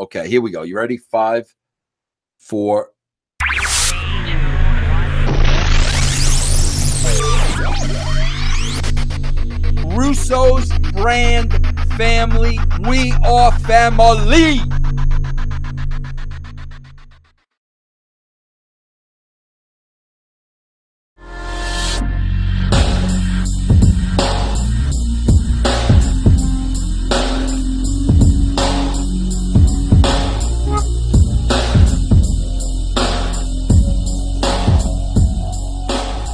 Okay, here we go. You ready? 5, 4. Russo's brand family. We are family.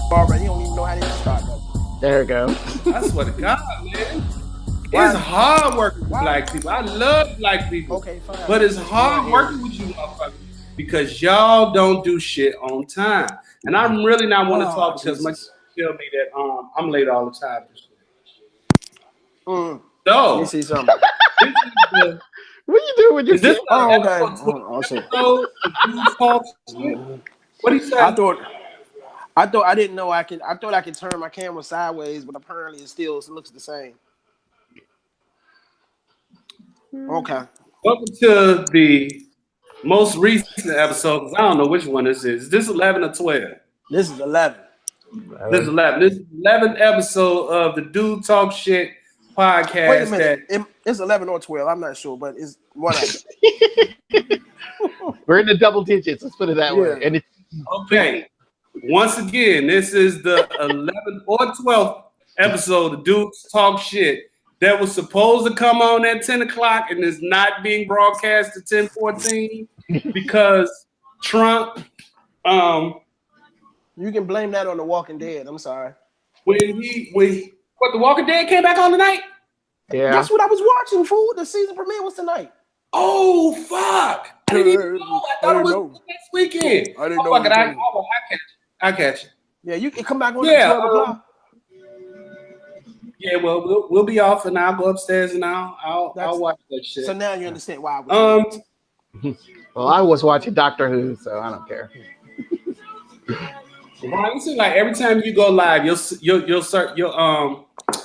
Already, you don't even know how to start that. There we go. I swear to God, man. It's hard working with black people. I love black people. Okay, fine. But it's hard working with you motherfuckers because y'all don't do shit on time. And I'm really not want to talk because my tell me that I'm late all the time. Let So, me see something. What you doing with your this kid? Oh, okay. What do you say? I thought I didn't know I thought I could turn my camera sideways, but apparently it looks the same. Okay. Welcome to the most recent episode, because I don't know which one this is. Is this 11 or 12? This is 11. This is 11. This is the 11th episode of the Dude Talk Shit podcast. Wait a minute. It's 11 or 12. I'm not sure, but it's one of them. We're in the double digits. Let's put it that way. And Okay. Once again, this is the 11th or 12th episode of Dudes Talk Shit that was supposed to come on at 10 o'clock and is not being broadcast at 10:14 because Trump. You can blame that on The Walking Dead. I'm sorry. When The Walking Dead came back on tonight? yeah. That's what I was watching, fool. The season premiere was tonight. Oh, fuck. I didn't even know. I thought it was next weekend. I didn't know. I catch it. Yeah, you can come back on at 12 o'clock. Yeah, well, we'll be off and I'll go upstairs and I'll watch that shit. So now you understand why. Well, I was watching Doctor Who, so I don't care. Brian, it seems like every time you go live,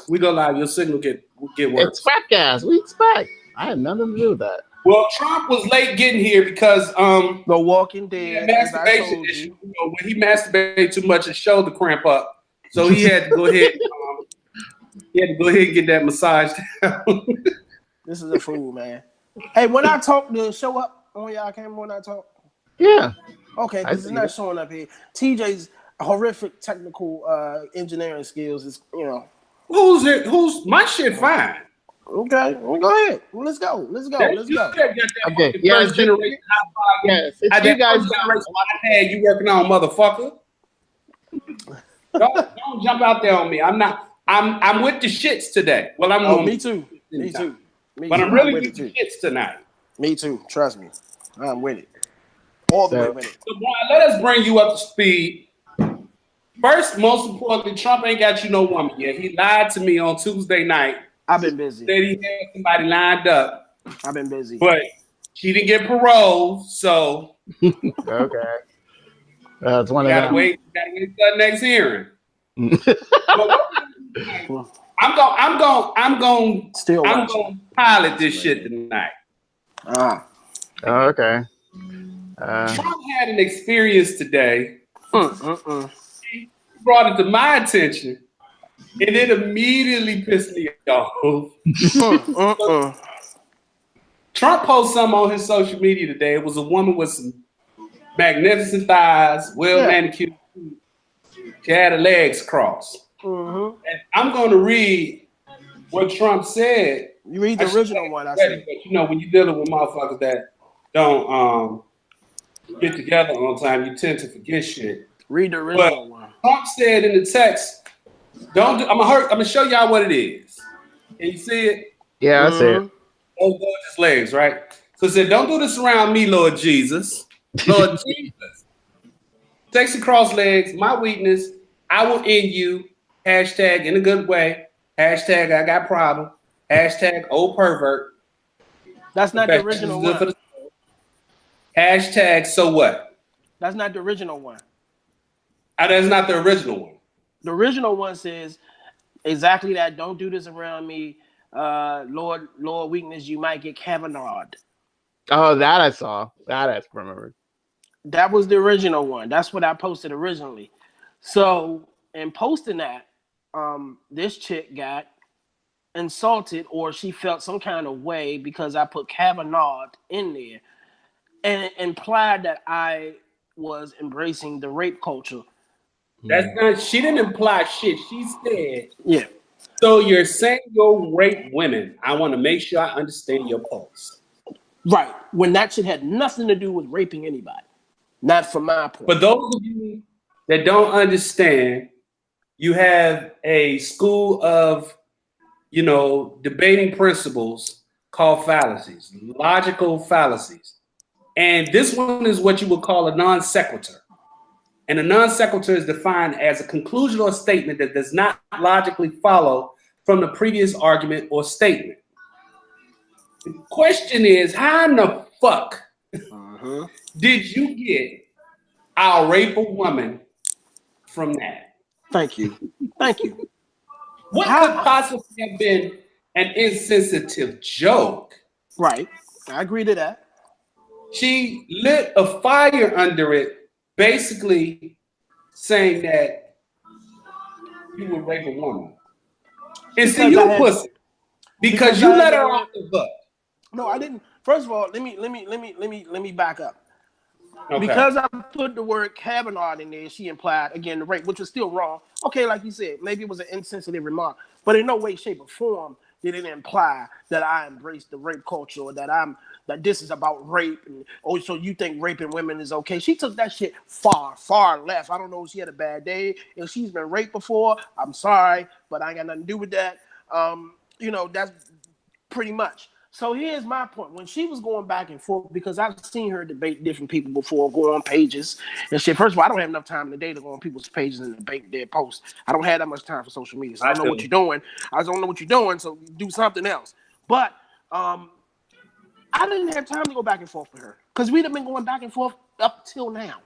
we go live, your signal get worse. It's Spatcast. We expect. I had nothing to do with that. Well, Trump was late getting here because The Walking Dead. masturbation issue. You know, when he masturbated too much, his shoulder cramp up, so he had to go ahead. And get that massage down. This is a fool, man. Hey, when I talk, to show up on y'all camera when I talk? Yeah. Okay, because it's not showing up here. TJ's horrific technical engineering skills is, Who's my shit fine? Okay, well, go ahead. Well, let's go. Okay. Yeah, first generation hot podcast. Yes, you guys iPad you working on, motherfucker. don't jump out there on me. I'm with the shits today. Well, I'm me too. But I'm really with the shits tonight. Me too. Trust me. I'm with it. All the way with it. So, Brian, let us bring you up to speed. First, most importantly, Trump ain't got you no woman yet. He lied to me on Tuesday night. I've been busy. Said he had somebody lined up. I've been busy. But she didn't get parole, so okay. That's one of them. Gotta wait for the next hearing. I'm going pilot this shit tonight. Okay. Trump had an experience today. He brought it to my attention, and it immediately pissed me off. Trump posted something on his social media today. It was a woman with some magnificent thighs, manicured. She had her legs crossed. And I'm going to read what Trump said. You read the original one, I said. But when you're dealing with motherfuckers that don't get together on time, you tend to forget shit. Read the original one. Trump said in the text, I'm gonna show y'all what it is. Can you see it? Yeah, I see it. Those gorgeous legs, right? So it said, don't do this around me, Lord Jesus. Lord Jesus. Sexy cross legs, my weakness. I will end you. Hashtag in a good way. Hashtag I got problem. Hashtag old pervert. That's not the original one. Hashtag so what? That's not the original one. That's not the original one. The original one says exactly that. Don't do this around me. Lord weakness, you might get Kavanaghed. Oh, that I saw. That I remembered. That was the original one. That's what I posted originally. So in posting that, this chick got insulted, or she felt some kind of way because I put Kavanaugh in there, and it implied that I was embracing the rape culture. That's not. She didn't imply shit. She said, Yeah. "So you're saying you'll rape women? I want to make sure I understand your pulse." Right. When that shit had nothing to do with raping anybody. Not from my point. For those of you that don't understand, you have a school of, debating principles called fallacies, logical fallacies. And this one is what you would call a non sequitur. And a non sequitur is defined as a conclusion or statement that does not logically follow from the previous argument or statement. The question is, how in the fuck did you get "I'll rape a woman" from that? Thank you. Thank you. What could possibly have been an insensitive joke? Right. I agree to that. She lit a fire under it, basically saying that you would rape a woman. And see, you pussy. Because you let her off the hook. No, I didn't. First of all, let me back up. Okay. Because I put the word Kavanaugh in there, she implied again the rape, which was still wrong. Okay, like you said, maybe it was an insensitive remark, but in no way, shape, or form did it imply that I embraced the rape culture, or that this is about rape, and so you think raping women is okay. She took that shit far left. I don't know if she had a bad day. If she's been raped before, I'm sorry, but I ain't got nothing to do with that. That's pretty much. So here's my point. When she was going back and forth, because I've seen her debate different people before, go on pages and shit. First of all, I don't have enough time in the day to go on people's pages and debate their posts. I don't have that much time for social media. So I don't know what you're doing. I don't know what you're doing, so do something else. But I didn't have time to go back and forth with her because we'd have been going back and forth up till now.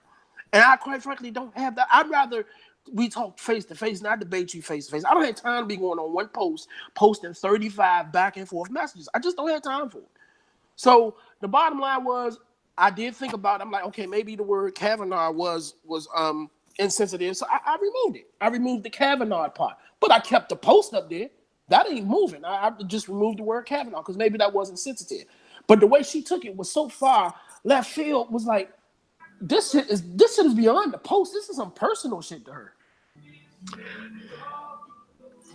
And I quite frankly don't have that. I'd rather we talk face to face, not debate you face to face. I don't have time to be going on one post, posting 35 back and forth messages. I just don't have time for it. So the bottom line was, I did think about it. I'm like, okay, maybe the word Kavanaugh was insensitive. So I removed it. I removed the Kavanaugh part. But I kept the post up there. That ain't moving. I just removed the word Kavanaugh because maybe that wasn't sensitive. But the way she took it was so far left field, was like, this shit is beyond the post. This is some personal shit to her.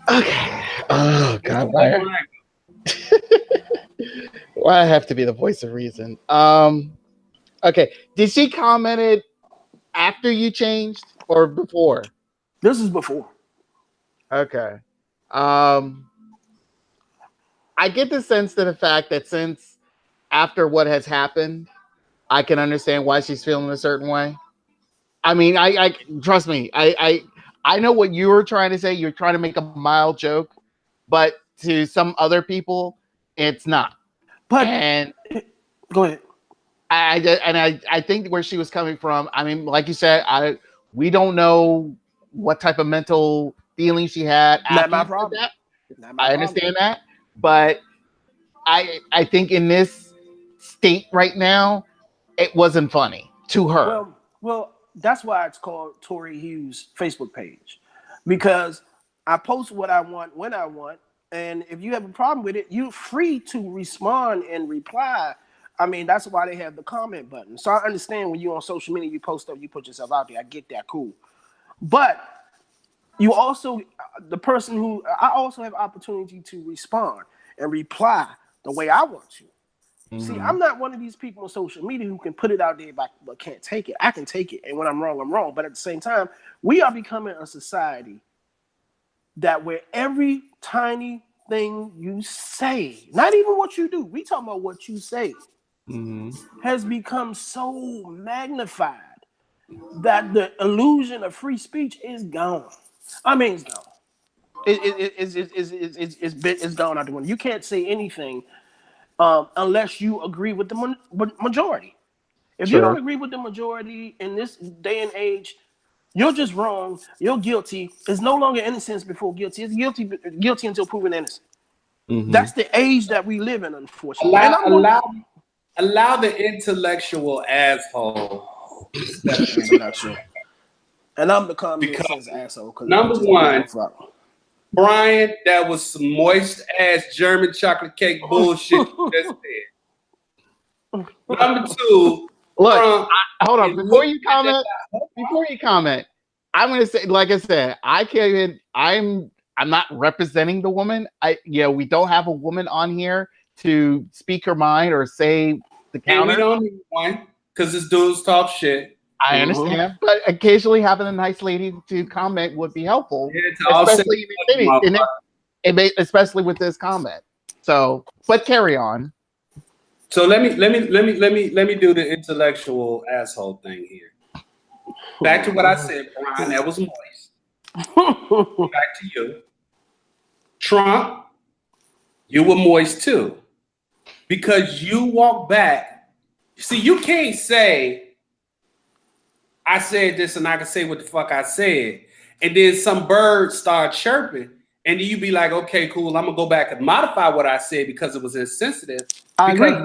Okay. Oh God, why I have to be the voice of reason? Okay. Did she commented after you changed or before? This is before. Okay. I get the sense to the fact that since after what has happened, I can understand why she's feeling a certain way. I mean, I trust me. I know what you were trying to say. You're trying to make a mild joke, but to some other people, it's not. But and go ahead. I think where she was coming from. I mean, like you said, we don't know what type of mental feeling she had. Not my problem. I understand that, but I think in this state right now, it wasn't funny to her. Well, that's why it's called Tory Hughes' Facebook page, because I post what I want when I want, and if you have a problem with it, you're free to respond and reply. I mean, that's why they have the comment button. So I understand when you're on social media, you post stuff, you put yourself out there. I get that, cool. But you also, the person who, I also have opportunity to respond and reply the way I want to. See, I'm not one of these people on social media who can put it out there but can't take it. I can take it, and when I'm wrong, I'm wrong. But at the same time, we are becoming a society that where every tiny thing you say, not even what you do, we talking about what you say, has become so magnified that the illusion of free speech is gone. I mean, it's gone. It's gone out the window. You can't say anything unless you agree with the majority. If you don't agree with the majority in this day and age, you're just wrong. You're guilty. It's no longer innocence before guilty. It's guilty until proven innocent. That's the age that we live in, unfortunately. A allow the intellectual asshole to step in. Intellectual. And I'm the common Because sense asshole. number one, Brian, that was some moist ass German chocolate cake bullshit you just said. Number two, look, hold on. Before you comment, I'm gonna say, like I said, I can't even. I'm not representing the woman. We don't have a woman on here to speak her mind or say the counter. And we don't need one because this dude's talk shit. I understand, but occasionally having a nice lady to comment would be helpful, Yeah, especially with this comment. So, but carry on. So let me do the intellectual asshole thing here. Back to what I said, Brian. That was moist. Back to you, Trump. You were moist too, because you walk back. See, you can't say I said this and I can say what the fuck I said, and then some birds start chirping, and then you be like, okay, cool, I'm gonna go back and modify what I said because it was insensitive. Because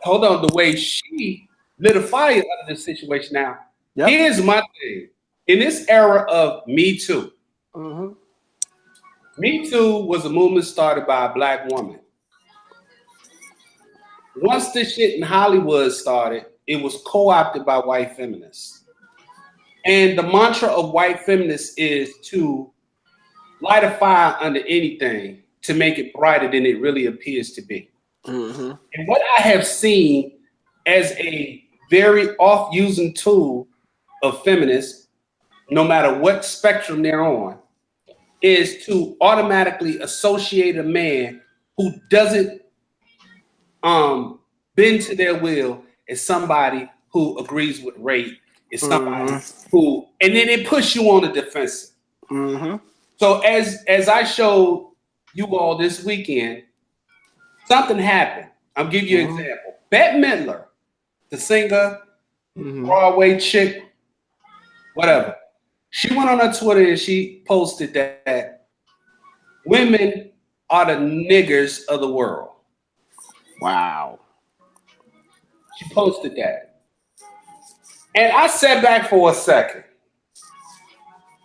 of the way she lit a fire under this situation. Now, here's my thing. In this era of Me Too, Me Too was a movement started by a black woman. Once this shit in Hollywood started, it was co-opted by white feminists. And the mantra of white feminists is to light a fire under anything to make it brighter than it really appears to be. And what I have seen as a very off-using tool of feminists, no matter what spectrum they're on, is to automatically associate a man who doesn't bend to their will as somebody who agrees with rape, is somebody who, and then it puts you on the defensive. So as I showed you all this weekend, something happened. I'll give you an example. Bette Midler, the singer, Broadway chick, whatever. She went on her Twitter and she posted that women are the niggers of the world. Wow. She posted that. And I sat back for a second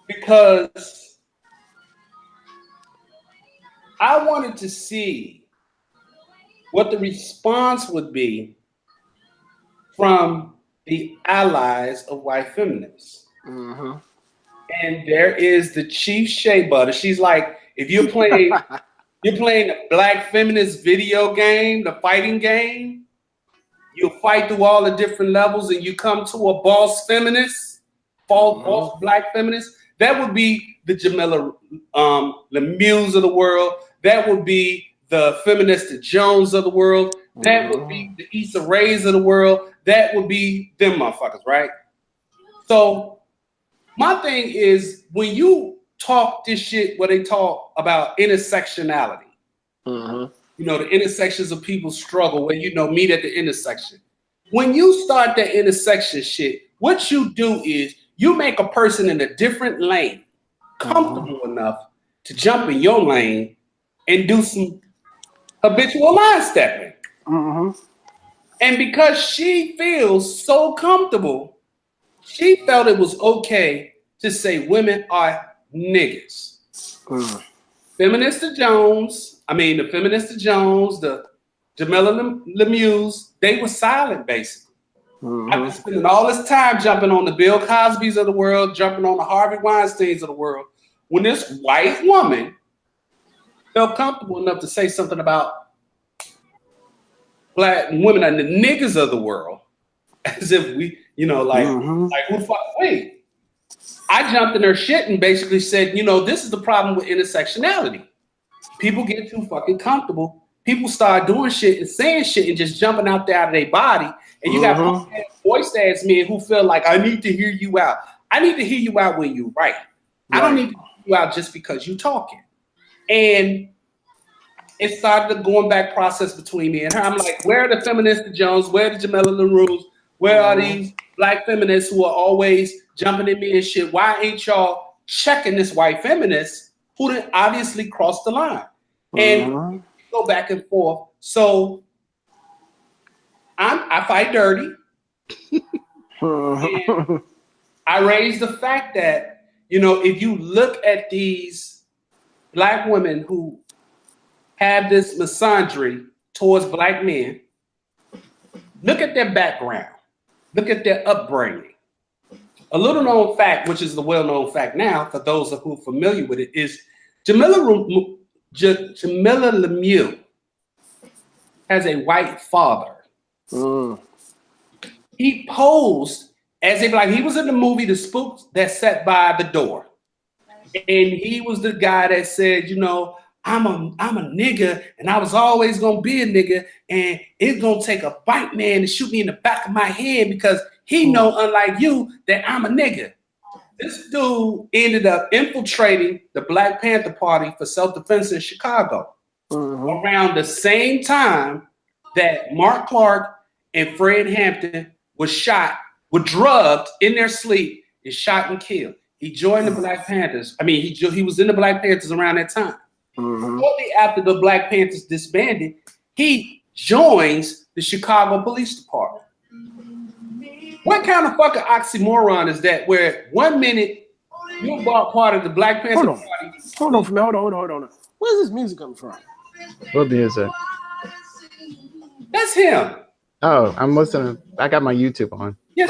because I wanted to see what the response would be from the allies of white feminists. And there is the chief Shea Butter. She's like, if you're playing a black feminist video game, the fighting game, you fight through all the different levels and you come to a boss feminist, boss black feminist. That would be the Jamila Lemieux of the world. That would be the Feminista Jones of the world. That would be the Issa Rae's of the world. That would be them motherfuckers, right? So my thing is, when you talk this shit where they talk about intersectionality, you know, the intersections of people's struggle, where, you know, meet at the intersection. When you start that intersection shit, what you do is you make a person in a different lane comfortable enough to jump in your lane and do some habitual line stepping. And because she feels so comfortable, she felt it was okay to say women are niggas. Feminista Jones, the Jamila Lemieux, they were silent, basically. I've been spending all this time jumping on the Bill Cosbys of the world, jumping on the Harvey Weinsteins of the world, when this white woman felt comfortable enough to say something about black women and the niggas of the world, as if we, you know, like who fuck, wait. I jumped in her shit and basically said, you know, this is the problem with intersectionality. People get too fucking comfortable. People start doing shit and saying shit and just jumping out there out of their body. And you got voice ass men who feel like, I need to hear you out. I need to hear you out when you write. I don't need to hear you out just because you talking. And it started a going back process between me and her. I'm like, where are the Feminista Jones? Where are the Jamila LaRue's? Where are these black feminists who are always jumping at me and shit? Why ain't y'all checking this white feminist who done obviously crossed the line? And go back and forth. So I fight dirty. And I raised the fact that, you know, if you look at these black women who have this misandry towards black men, look at their background, look at their upbringing. A little known fact, which is the well-known fact now for those who are familiar with it, is Jamila Lemieux has a white father. He posed as if like he was in the movie The Spook That Sat by the Door. And he was the guy that said, you know, I'm a nigga and I was always gonna be a nigga and it's gonna take a white man to shoot me in the back of my head because he know, unlike you, that I'm a nigga. This dude ended up infiltrating the Black Panther Party for self-defense in Chicago around the same time that Mark Clark and Fred Hampton was shot, were drugged in their sleep and shot and killed. He joined the Black Panthers. I mean, he was in the Black Panthers around that time. Shortly after the Black Panthers disbanded, he joins the Chicago Police Department. What kind of fucking oxymoron is that? Where 1 minute you're part of the Black Panther Party. Hold on. Where's this music coming from? What music? That's him. Oh, I'm listening. I got my YouTube on. Yes,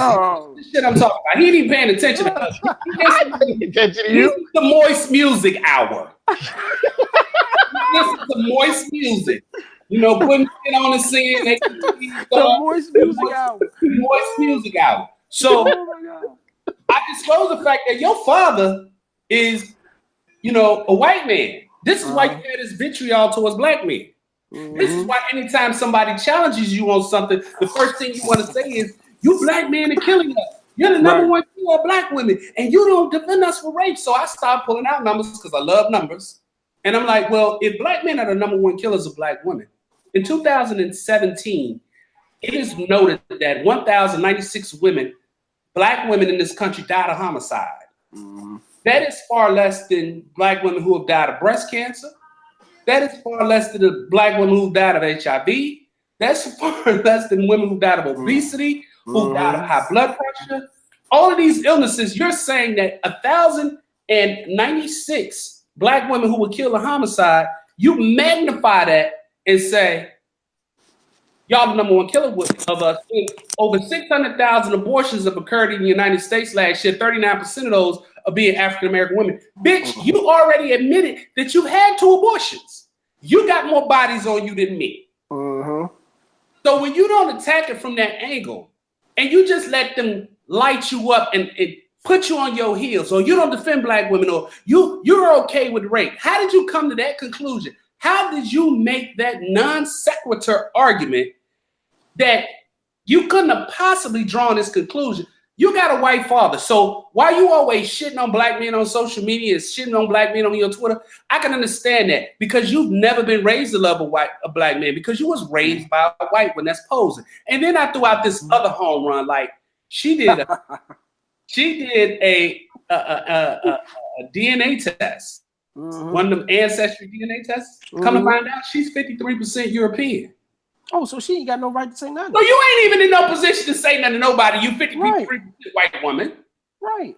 this shit I'm talking about. He ain't even paying attention to us. Attention to you? This is the Moist Music Hour. This is the Moist Music. You know, putting shit on the scene. The Moist Music Hour. Moist Music Hour. So I disclose the fact that your father is, you know, a white man. This is why you had this vitriol towards black men. This is why anytime somebody challenges you on something, the first thing you want to say is, you black men are killing us. You're the number one killer of black women, and you don't defend us for rape. So I started pulling out numbers because I love numbers. And I'm like, well, if black men are the number one killers of black women, in 2017, it is noted that 1,096 women, black women in this country, died of homicide. That is far less than black women who have died of breast cancer. That is far less than the black women who died of HIV. That's far less than women who died of obesity, who died of high blood pressure. All of these illnesses, you're saying that 1,096 black women who were killed of homicide, you magnify that and say, y'all the number one killer of us. Over 600,000 abortions have occurred in the United States last year. 39% of those are being African-American women. Bitch, you already admitted that you had 2 abortions. You got more bodies on you than me. So when you don't attack it from that angle and you just let them light you up and put you on your heels, or you don't defend black women, or you're okay with rape, how did you come to that conclusion? How did you make that non sequitur argument that you couldn't have possibly drawn this conclusion? You got a white father, so why you always shitting on black men on social media and shitting on black men on your Twitter? I can understand that because you've never been raised to love a black man because you was raised by a white one that's posing. And then I threw out this other home run, like she did a DNA test, one of them ancestry DNA tests. Come to find out, she's 53% European. Oh, so she ain't got no right to say nothing. So you ain't even in no position to say nothing to nobody. You 53% white woman. Right.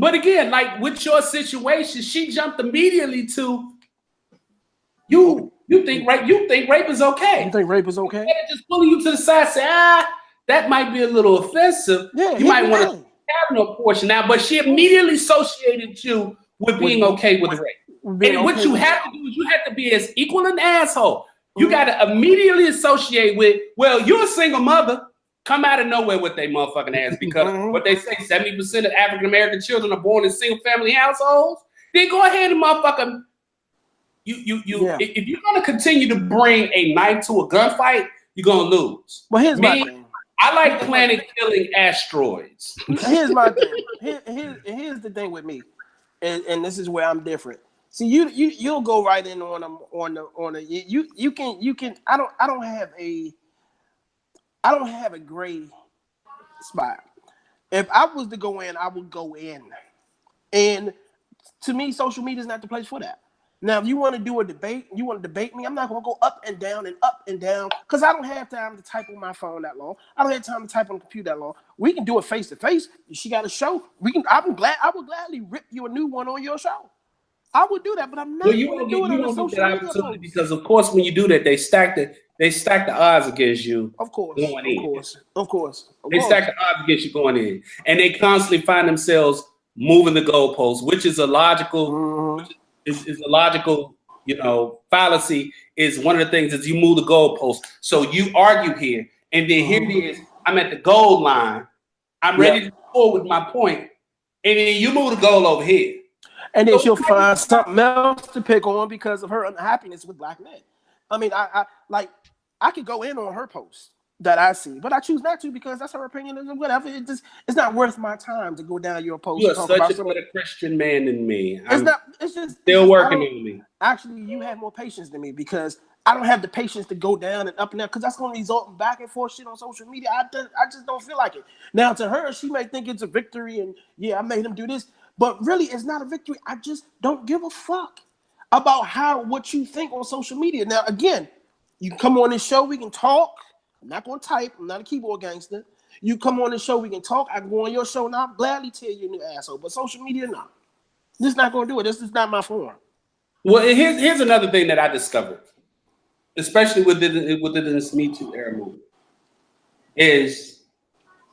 But again, like with your situation, she jumped immediately to you think rape is okay. You think rape is okay? Just pulling you to the side, say, that might be a little offensive. Yeah, you might want to have no portion now, but she immediately associated you with being okay with rape. And what you have to do is you have to be as equal an asshole. You got to immediately associate with, well, you're a single mother. Come out of nowhere with their motherfucking ass because what they say, 70% of African-American children are born in single-family households. Then go ahead and motherfucking, if you're going to continue to bring a knife to a gunfight, you're going to lose. Well, here's my thing. I like planet-killing asteroids. Here's my thing. Here's the thing with me, and this is where I'm different. See, you'll go right in on the you can. I don't have a gray spot. If I was to go in, I would go in. And to me, social media is not the place for that. Now, if you want to do a debate, you want to debate me, I'm not going to go up and down because I don't have time to type on my phone that long. I don't have time to type on the computer that long. We can do it face to face. She got a show. I would gladly rip you a new one on your show. I would do that, but I'm not Well, you going to won't do it on a get social that media opportunity post. because, of course, when you do that, they stack the odds against you. Of course. They stack the odds against you going in, and they constantly find themselves moving the goalposts, which is a logical, is a logical, fallacy. Is one of the things is you move the goalposts. So you argue here, and then here it is. I'm at the goal line. I'm ready to go forward with my point, and then you move the goal over here. And then she'll find something else to pick on because of her unhappiness with black men. I mean, I could go in on her post that I see, but I choose not to because that's her opinion and whatever. It's not worth my time to go down your post. You are such a better Christian man than me. It's just working on me. Actually, you have more patience than me because I don't have the patience to go down and up and down because that's going to result in back and forth shit on social media. I just don't feel like it. Now, to her, she may think it's a victory and I made him do this. But really, it's not a victory. I just don't give a fuck about what you think on social media. Now, again, you come on this show, we can talk. I'm not going to type. I'm not a keyboard gangster. You come on this show, we can talk. I can go on your show and I'll gladly tell you a new asshole. But social media, no. This is not going to do it. This is not my form. Well, here's another thing that I discovered, especially within this Me Too era movement, is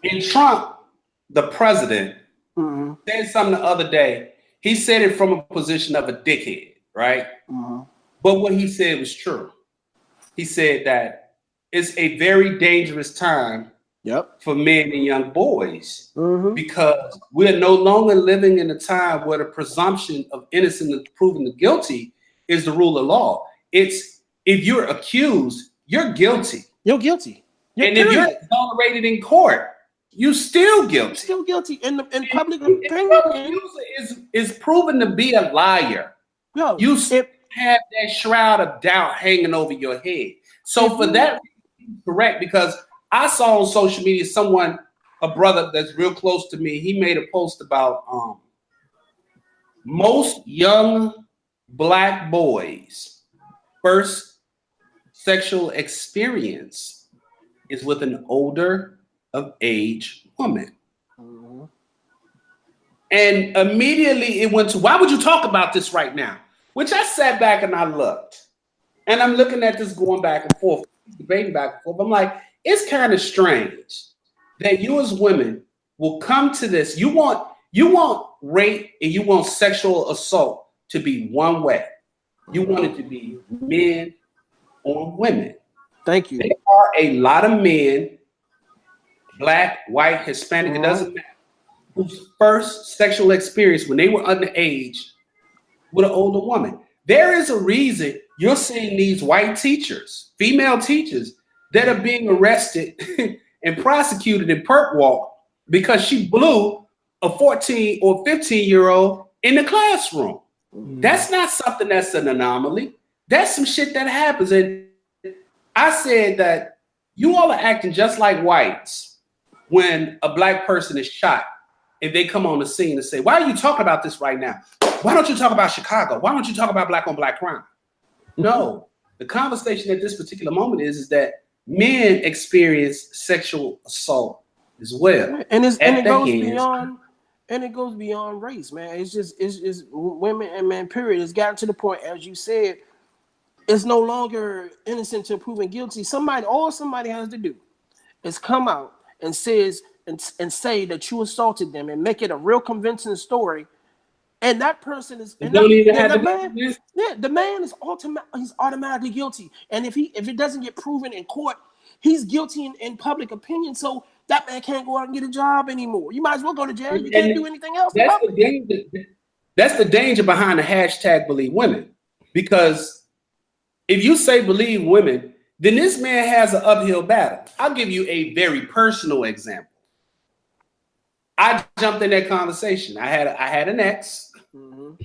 in Trump, the president, said something the other day. He said it from a position of a dickhead, right? But what he said was true. He said that it's a very dangerous time for men and young boys because we're no longer living in a time where the presumption of innocence and proven the guilty is the rule of law. It's if you're accused, you're guilty. You're guilty. And if you're exonerated in court, you're still guilty. Still guilty in public opinion. Is proven to be a liar. You still have that shroud of doubt hanging over your head. So for that, correct, because I saw on social media a brother that's real close to me, he made a post about most young black boys' first sexual experience is with an older of age woman. And immediately it went to, why would you talk about this right now? Which I sat back and I looked. And I'm looking at this going back and forth, debating back and forth. I'm like, it's kind of strange that you as women will come to this. You want rape and you want sexual assault to be one way. You want it to be men on women. Thank you. There are a lot of men, black, white, Hispanic, it doesn't matter, whose first sexual experience when they were underage with an older woman. There is a reason you're seeing these white teachers, female teachers, that are being arrested and prosecuted in perp walk because she blew a 14 or 15-year-old in the classroom. That's not something that's an anomaly. That's some shit that happens. And I said that you all are acting just like whites when a black person is shot and they come on the scene and say, why are you talking about this right now? Why don't you talk about Chicago? Why don't you talk about black on black crime? No, the conversation at this particular moment is that men experience sexual assault as well. And it goes beyond race, man. It's just women and men, period. It's gotten to the point, as you said, it's no longer innocent until proven guilty. All somebody has to do is come out and say that you assaulted them and make it a real convincing story. And that person is the man is automatically guilty. And if it doesn't get proven in court, he's guilty in public opinion. So that man can't go out and get a job anymore. You might as well go to jail. You can't do anything else. That's the danger behind the hashtag believe women. Because if you say believe women, then this man has an uphill battle. I'll give you a very personal example. I jumped in that conversation. I had an ex.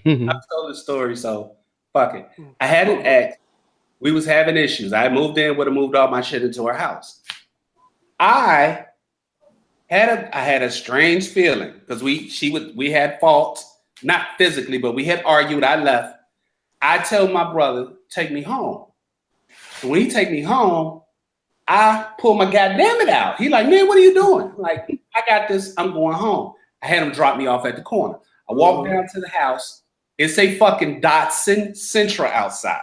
I've told the story, so fuck it. I had an ex. We was having issues. I moved in, would have moved all my shit into her house. I had a strange feeling because we had faults, not physically, but we had argued. I left. I tell my brother, take me home. And when he take me home, I pull my goddamn it out. He like, man, what are you doing? I'm like, I got this. I'm going home. I had him drop me off at the corner. I walk down to the house. It's a fucking Datsun Sentra outside.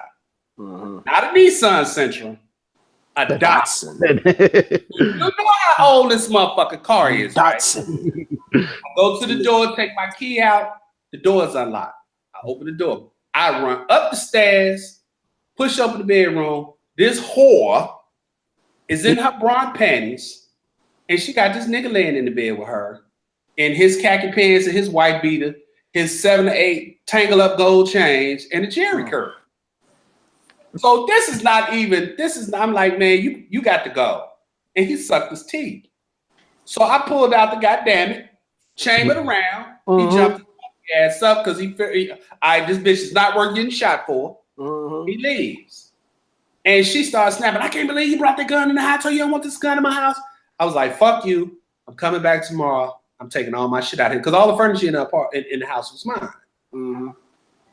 Not a Nissan Sentra. A Datsun. You know how old this motherfucking car is, Datsun. right? I go to the door, take my key out. The door is unlocked. I open the door. I run up the stairs, push up in the bedroom. This whore is in her bra panties, and she got this nigga laying in the bed with her in his khaki pants and his white beater, his 7 to 8 tangle up gold chains, and a Jerry curl. So I'm like, man, you got to go. And he sucked his teeth. So I pulled out the goddamn it, chambered around. He jumped his ass up because he this bitch is not worth getting shot for. He leaves. And she starts snapping. I can't believe you brought the gun in the house. I told you I want this gun in my house. I was like, fuck you. I'm coming back tomorrow. I'm taking all my shit out here. Because all the furniture in the house was mine.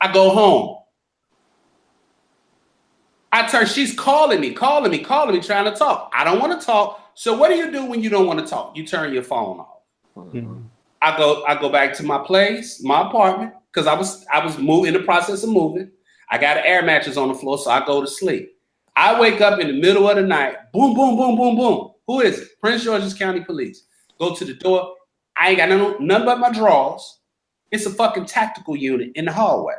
I go home. She's calling me, trying to talk. I don't want to talk. So what do you do when you don't want to talk? You turn your phone off. I go back to my place, my apartment, because I was moving in the process of moving. I got an air mattress on the floor, so I go to sleep. I wake up in the middle of the night. Boom, boom, boom, boom, boom. Who is it? Prince George's County Police. Go to the door. I ain't got none but my drawers. It's a fucking tactical unit in the hallway.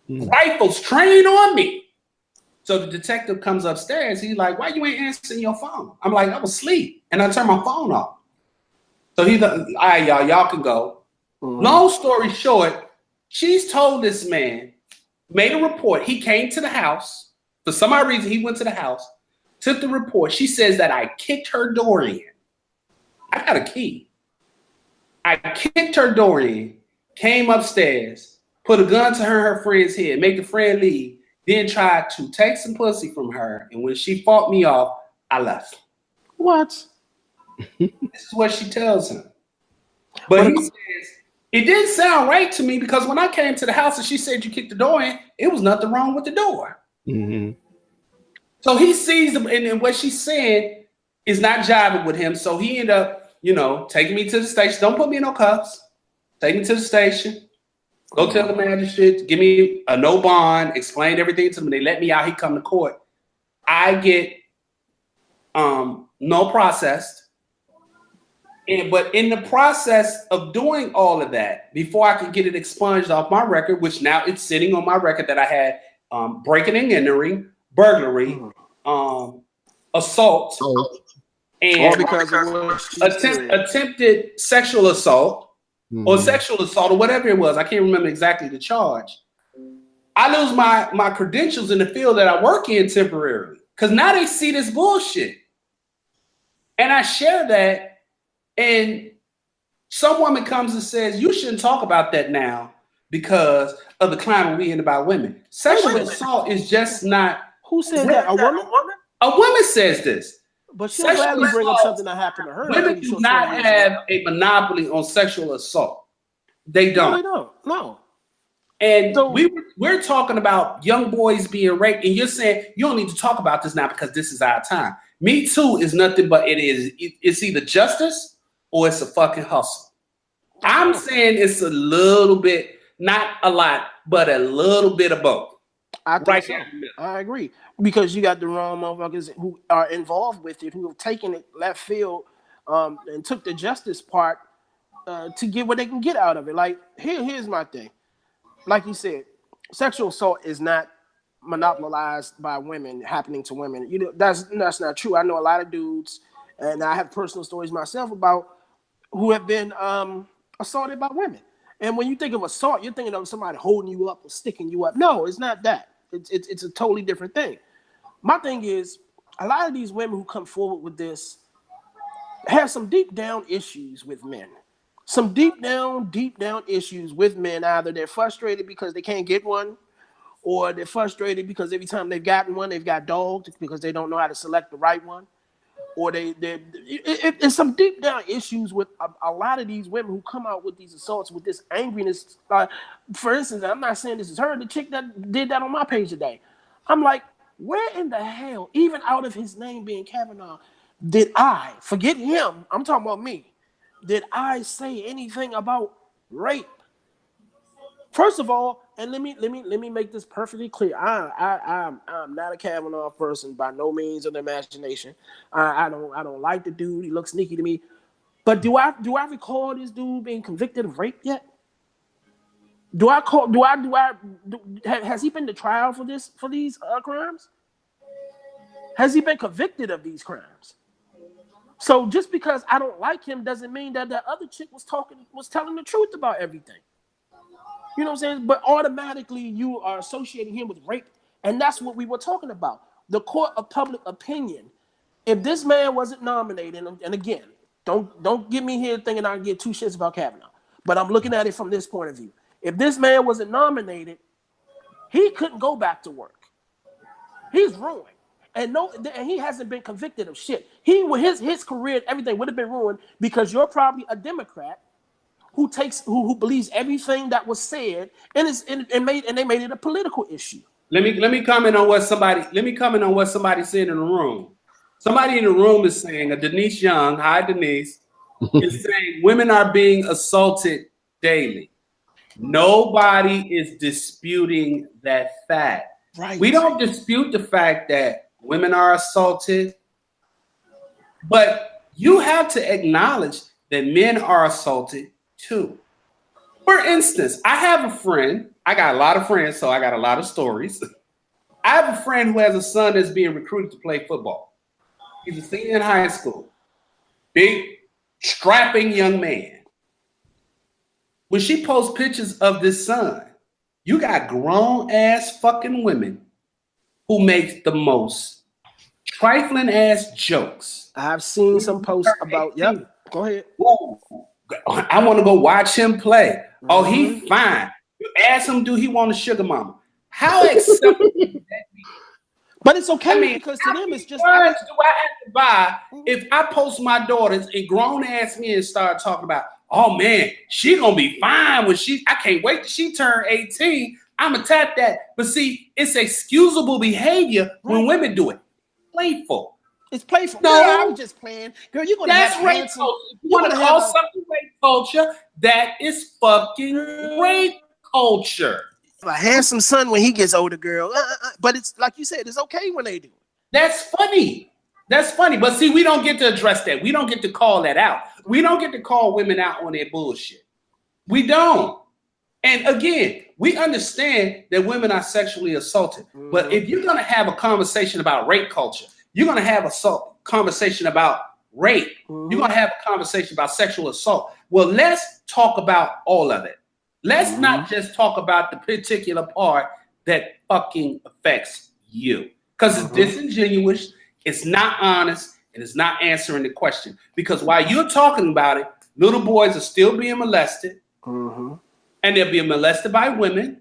Rifles trained on me. So the detective comes upstairs. He's like, why you ain't answering your phone? I'm like, I was asleep. And I turned my phone off. So he's like, all right, y'all can go. Long story short, she's told this man, made a report. He came to the house. For some odd reason, he went to the house, took the report. She says that I kicked her door in. I got a key. I kicked her door in, came upstairs, put a gun to her and her friend's head, make the friend leave, then tried to take some pussy from her. And when she fought me off, I left. What? This is what she tells him. But he says, it didn't sound right to me because when I came to the house and she said you kicked the door in, it was nothing wrong with the door. So he sees them, and what she's saying is not jiving with him. So he ended up, taking me to the station. Don't put me in no cuffs. Take me to the station. Go tell the magistrate, give me a no bond, explain everything to them. They let me out. He come to court. I get no processed. But in the process of doing all of that, before I could get it expunged off my record, which now it's sitting on my record that I had breaking and entering, burglary, assault, and attempted sexual assault. Or sexual assault or whatever it was. I can't remember exactly the charge. I lose my credentials in the field that I work in temporarily because now they see this bullshit. And I share that, and some woman comes and says, you shouldn't talk about that now because of the climate we in about women. Sexual assault is just not... Who said that? A woman? A woman says this. But she'll gladly bring up something that happened to her. Women do not have a monopoly on sexual assault. They don't. No, they don't. No. And so, we're talking about young boys being raped, and you're saying you don't need to talk about this now because this is our time. Me Too is nothing but it's either justice or it's a fucking hustle. I'm saying it's a little bit, not a lot, but a little bit of both. I think so. I agree. Because you got the wrong motherfuckers who are involved with it, who have taken it left field and took the justice part to get what they can get out of it. Like, here's my thing. Like you said, sexual assault is not monopolized by women, happening to women. That's not true. I know a lot of dudes, and I have personal stories myself about who have been assaulted by women. And when you think of assault, you're thinking of somebody holding you up or sticking you up. No, it's not that. It's a totally different thing. My thing is, a lot of these women who come forward with this have some deep down issues with men. Some deep down issues with men. Either they're frustrated because they can't get one, or they're frustrated because every time they've gotten one, they've got dogged because they don't know how to select the right one. or it's some deep down issues with a lot of these women who come out with these assaults with this angriness. For instance, I'm not saying this is her, the chick that did that on my page today. I'm like, where in the hell, even out of his name being Kavanaugh, did I forget him? I'm talking about me. Did I say anything about rape? First of all, and let me make this perfectly clear. I'm not a Kavanaugh person by no means of the imagination. I don't like the dude. He looks sneaky to me. But do I recall this dude being convicted of rape yet? Has he been to trial for these crimes? Has he been convicted of these crimes? So just because I don't like him doesn't mean that the other chick was telling the truth about everything. You know what I'm saying? But automatically you are associating him with rape. And that's what we were talking about. The court of public opinion. If this man wasn't nominated, and again, don't get me here thinking I can get two shits about Kavanaugh. But I'm looking at it from this point of view. If this man wasn't nominated, he couldn't go back to work. He's ruined. And he hasn't been convicted of shit. His career, everything would have been ruined because you're probably a Democrat who believes everything that was said and they made it a political issue. Let me comment on what somebody said in the room. Somebody in the room is saying, Denise Young, hi Denise, is saying women are being assaulted daily. Nobody is disputing that fact. Right. We don't dispute the fact that women are assaulted, but you have to acknowledge that men are assaulted too. For instance, I have a friend. I got a lot of friends, so I got a lot of stories. I have a friend who has a son that's being recruited to play football. He's a senior in high school. Big, strapping young man. When she posts pictures of this son, you got grown-ass fucking women who make the most trifling ass jokes. I've seen some posts about, yep, go ahead. Whoa. I want to go watch him play. Oh, he fine. You ask him, do he want a sugar mama? How acceptable is that? But it's okay because to them it's just. How many do I have to buy if I post my daughters and grown ass men start talking about, oh man, she gonna be fine when I can't wait till she turn 18. I'ma tap that. But see, it's excusable behavior when women do it. Playful. It's playful. No, girl, I was just playing. Girl, you're gonna that's have rape handsome. culture. You want to call something rape culture? That is fucking rape culture. A handsome son when he gets older, girl. But it's like you said, it's okay when they do. That's funny. That's funny. But see, we don't get to address that. We don't get to call that out. We don't get to call women out on their bullshit. We don't. And again, we understand that women are sexually assaulted. Mm-hmm. But if you're going to have a conversation about rape culture, you're going to have a conversation about rape. Mm-hmm. You're going to have a conversation about sexual assault. Well, let's talk about all of it. Let's not just talk about the particular part that fucking affects you. Because it's disingenuous, it's not honest, and it's not answering the question. Because while you're talking about it, little boys are still being molested. Mm-hmm. And they're being molested by women.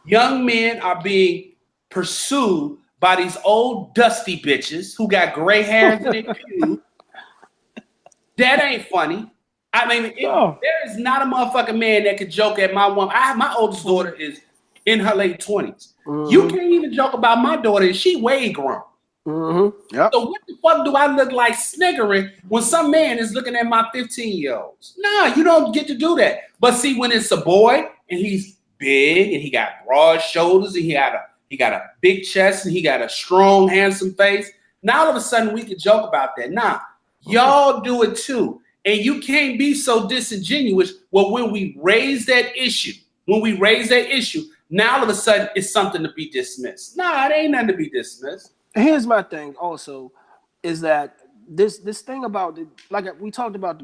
Young men are being pursued by these old dusty bitches who got gray hairs in their pubes. That ain't funny. I mean, there is not a motherfucking man that could joke at my woman. My oldest daughter is in her late 20s. Mm-hmm. You can't even joke about my daughter, and she way grown. Mm-hmm. Yep. So what the fuck do I look like sniggering when some man is looking at my 15-year-olds? Nah, you don't get to do that. But see, when it's a boy and he's big and he got broad shoulders and he got a big chest and he got a strong, handsome face, now all of a sudden we can joke about that. Nah, y'all do it too. And you can't be so disingenuous. Well, when we raise that issue, now all of a sudden it's something to be dismissed. Nah, it ain't nothing to be dismissed. Here's my thing also, is that this thing about like we talked about the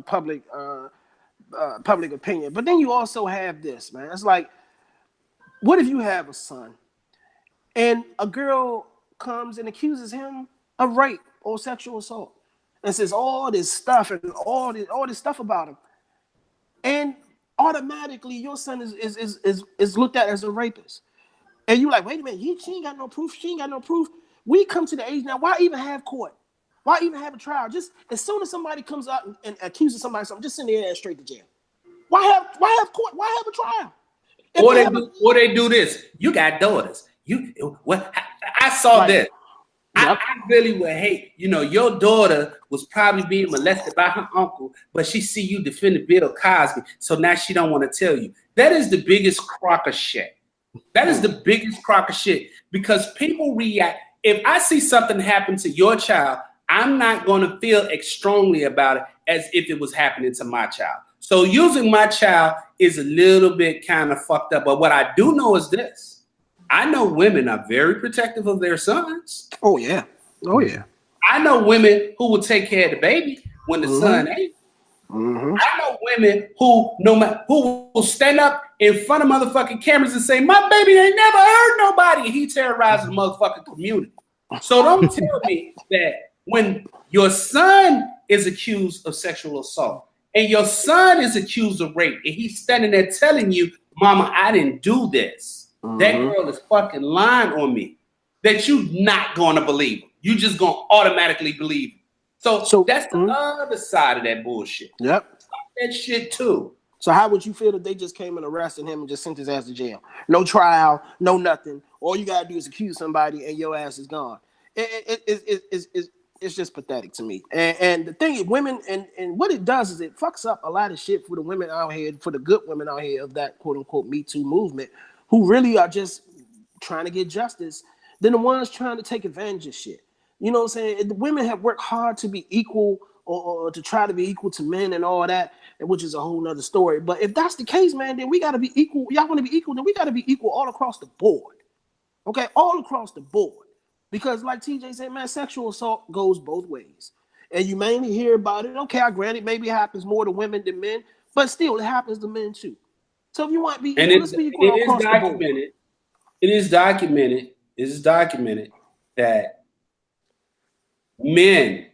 public opinion, but then you also have this, man. It's like, what if you have a son and a girl comes and accuses him of rape or sexual assault and says all this stuff and all this stuff about him, and automatically your son is looked at as a rapist, and you're like, wait a minute, she ain't got no proof. We come to the age now. Why even have court? Why even have a trial? Just as soon as somebody comes out and accuses somebody of something, just send their ass straight to jail. Why have court? Why have a trial? Or they do this. You got daughters. I saw Right. this. Yep. I really would hate, your daughter was probably being molested by her uncle, but she see you defending Bill Cosby, so now she don't want to tell you. That is the biggest crock of shit. That is the biggest crock of shit, because people react. If I see something happen to your child, I'm not going to feel as strongly about it as if it was happening to my child. So using my child is a little bit kind of fucked up. But what I do know is this. I know women are very protective of their sons. Oh, yeah. Oh, yeah. I know women who will take care of the baby when the son ain't. I know women who will stand up in front of motherfucking cameras and say, my baby ain't never hurt nobody. And he terrorizes the motherfucking community. So don't tell me that when your son is accused of sexual assault and your son is accused of rape and he's standing there telling you, mama, I didn't do this. That girl is fucking lying on me. That you not going to believe him. You just going to automatically believe him. So that's the other side of that bullshit. Yep. Stop that shit too. So how would you feel if they just came and arrested him and just sent his ass to jail? No trial, no nothing. All you gotta do is accuse somebody and your ass is gone. It's just pathetic to me. And the thing is, women and what it does is it fucks up a lot of shit for the women out here, for the good women out here of that quote unquote Me Too movement, who really are just trying to get justice, than the ones trying to take advantage of shit. You know what I'm saying? The women have worked hard to be equal or to try to be equal to men and all that, which is a whole nother story. But if that's the case, man, then we got to be equal. Y'all want to be equal, then we got to be equal all across the board. Okay? All across the board. Because like TJ said, man, sexual assault goes both ways. And you mainly hear about it. Okay, I grant it, maybe it happens more to women than men, but still it happens to men too. So if you want to be equal, let's be equal all across the board. It is documented that men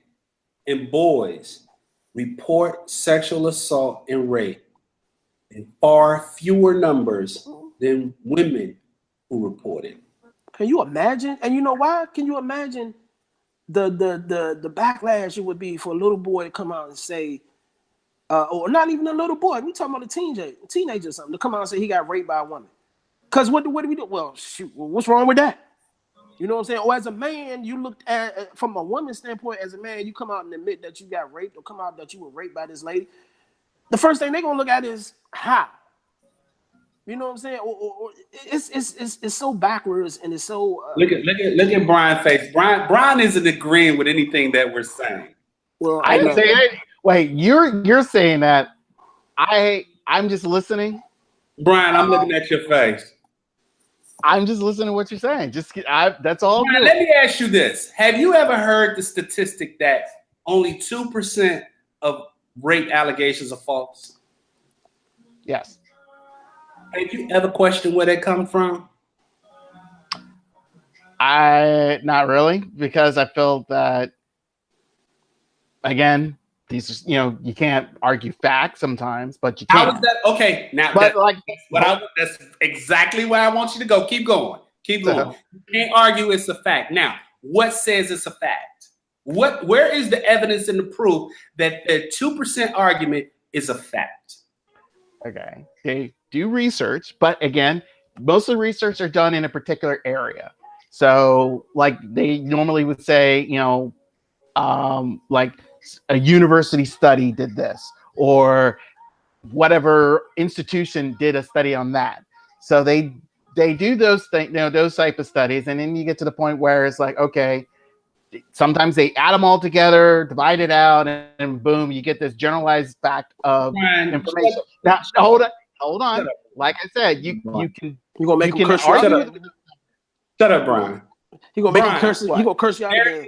and boys report sexual assault and rape in far fewer numbers than women who report it. Can you imagine? And you know why? Can you imagine the backlash it would be for a little boy to come out and say, or not even a little boy, we talking about a teenager or something, to come out and say he got raped by a woman. Because what do we do? Well, shoot, what's wrong with that? You know what I'm saying? Or as a man, you looked at from a woman's standpoint, as a man, you come out and admit that you got raped or come out that you were raped by this lady. The first thing they're gonna look at is how. You know what I'm saying? Or it's so backwards and it's so. Look at Brian's face. Brian isn't agreeing with anything that we're saying. Well, I didn't say it. Wait, you're saying that. I'm just listening. Brian, I'm looking at your face. I'm just listening to what you're saying. That's all. Brian, let me ask you this: have you ever heard the statistic that only 2% of rape allegations are false? Yes. Have you ever questioned where they come from? Not really, because I feel that, again, these, you can't argue facts sometimes, but you can. How is that? Okay, now that's exactly where I want you to go. Keep going. Keep going. You can't argue it's a fact. Now, what says it's a fact? Where is the evidence and the proof that the 2% argument is a fact? Okay. They do research, but again, most of the research are done in a particular area. So, like they normally would say, like a university study did this, or whatever institution did a study on that. So they do those things, those type of studies, and then you get to the point where it's like, okay, sometimes they add them all together, divide it out, and boom, you get this generalized fact of information. Now, hold on. Like I said, you can. You gonna make him curse you out? Shut up, Brian. He gonna make him curse. He gonna curse you out again.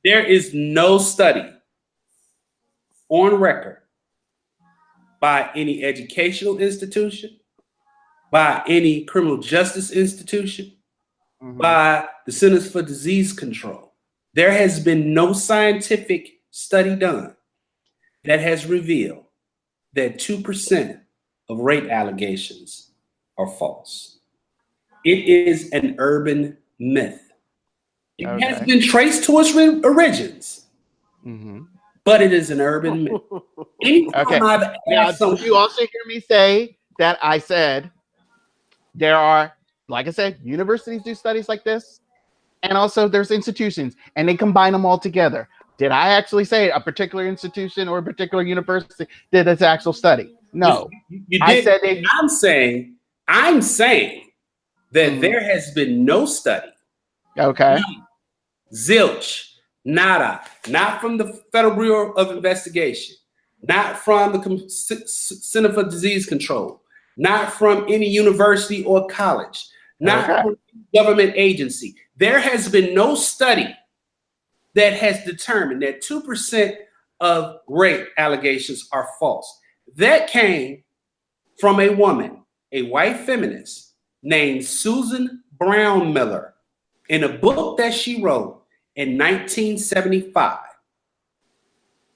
There is no study on record by any educational institution, by any criminal justice institution, by the Centers for Disease Control. There has been no scientific study done that has revealed that 2% of rape allegations are false. It is an urban myth. It has been traced to its origins. but it is an urban myth. Anytime Okay. I've Now, asked someone, did you also hear me say that I said there are, like I said, universities do studies like this, and also there's institutions, and they combine them all together. Did I actually say a particular institution or a particular university did this actual study? No. you I did. said they. I'm saying that there has been no study. Okay. Zilch, nada, not from the Federal Bureau of Investigation, not from the Center for Disease Control, not from any university or college, not from any government agency. There has been no study that has determined that 2% of rape allegations are false. That came from a woman, a white feminist named Susan Brown Miller, in a book that she wrote in 1975.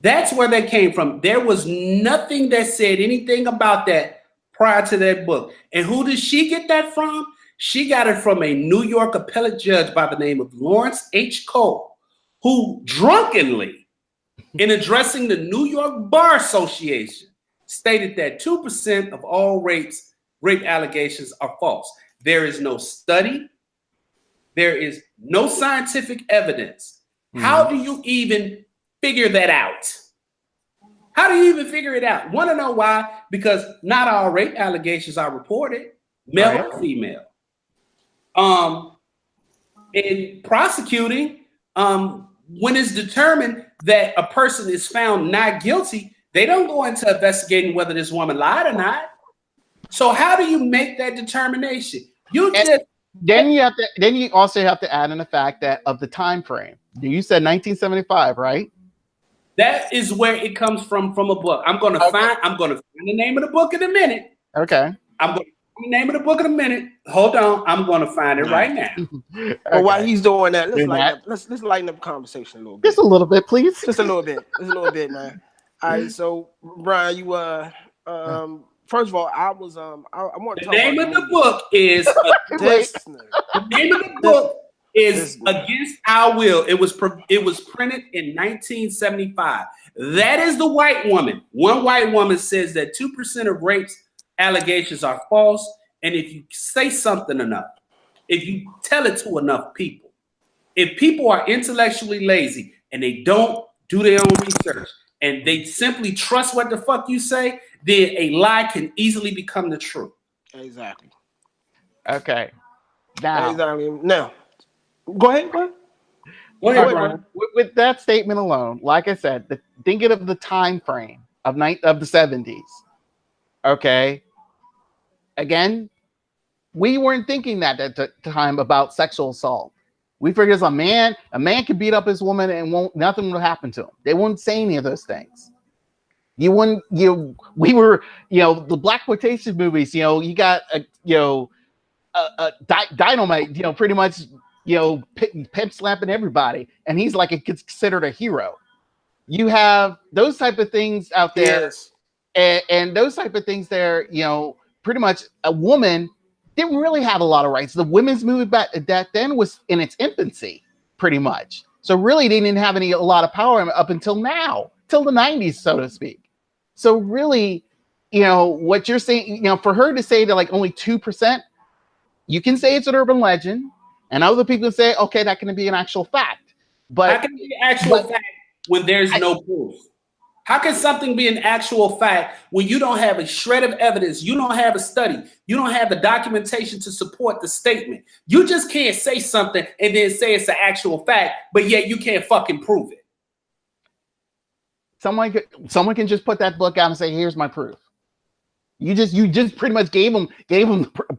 That's where they came from. There was nothing that said anything about that prior to that book. And who did she get that from? She got it from a New York appellate judge by the name of Lawrence H. Cole, who drunkenly, in addressing the New York Bar Association, stated that 2% of all rape allegations are false. There is no study. There is no scientific evidence. How do you even figure that out? How do you even figure it out? Want to know why? Because not all rape allegations are reported, male or female. In prosecuting, when it's determined that a person is found not guilty, they don't go into investigating whether this woman lied or not. So how do you make that determination? Then you also have to add in the fact that of the time frame. You said 1975, right? That is where it comes from a book. I'm gonna find the name of the book in a minute. Okay. I'm gonna find the name of the book in a minute. Hold on, I'm gonna find it right now. But while he's doing that, let's lighten up the conversation a little bit. Just a little bit, please. Just a little bit, man. All right, so Brian, you first of all, I want to talk about the name of the book is the name of the book is Against Our Will. It was printed in 1975. That is the white woman. One white woman says that 2% of rape allegations are false, and if you say something enough, if you tell it to enough people, if people are intellectually lazy and they don't do their own research and they simply trust what the fuck you say, then a lie can easily become the truth. Exactly. Okay. Now, go ahead, Brian. With that statement alone, like I said, thinking of the time frame of the 70s. Okay. Again, we weren't thinking that at the time about sexual assault. We figured as a man could beat up his woman and nothing will happen to him. They wouldn't say any of those things. We were, the blaxploitation movies, you got a dynamite, pretty much, pimp slapping everybody, and he's like considered a hero. You have those type of things out there, and those type of things there, pretty much a woman didn't really have a lot of rights. The women's movement back then was in its infancy, pretty much. So really, they didn't have a lot of power up until now, till the 90s, so to speak. So really, what you're saying, for her to say that like only 2%, you can say it's an urban legend, and other people say, okay, that can be an actual fact. But how can it be an actual fact when there's no proof? How can something be an actual fact when you don't have a shred of evidence? You don't have a study. You don't have the documentation to support the statement. You just can't say something and then say it's an actual fact, but yet you can't fucking prove it. Someone can just put that book out and say, "Here's my proof." You just pretty much gave them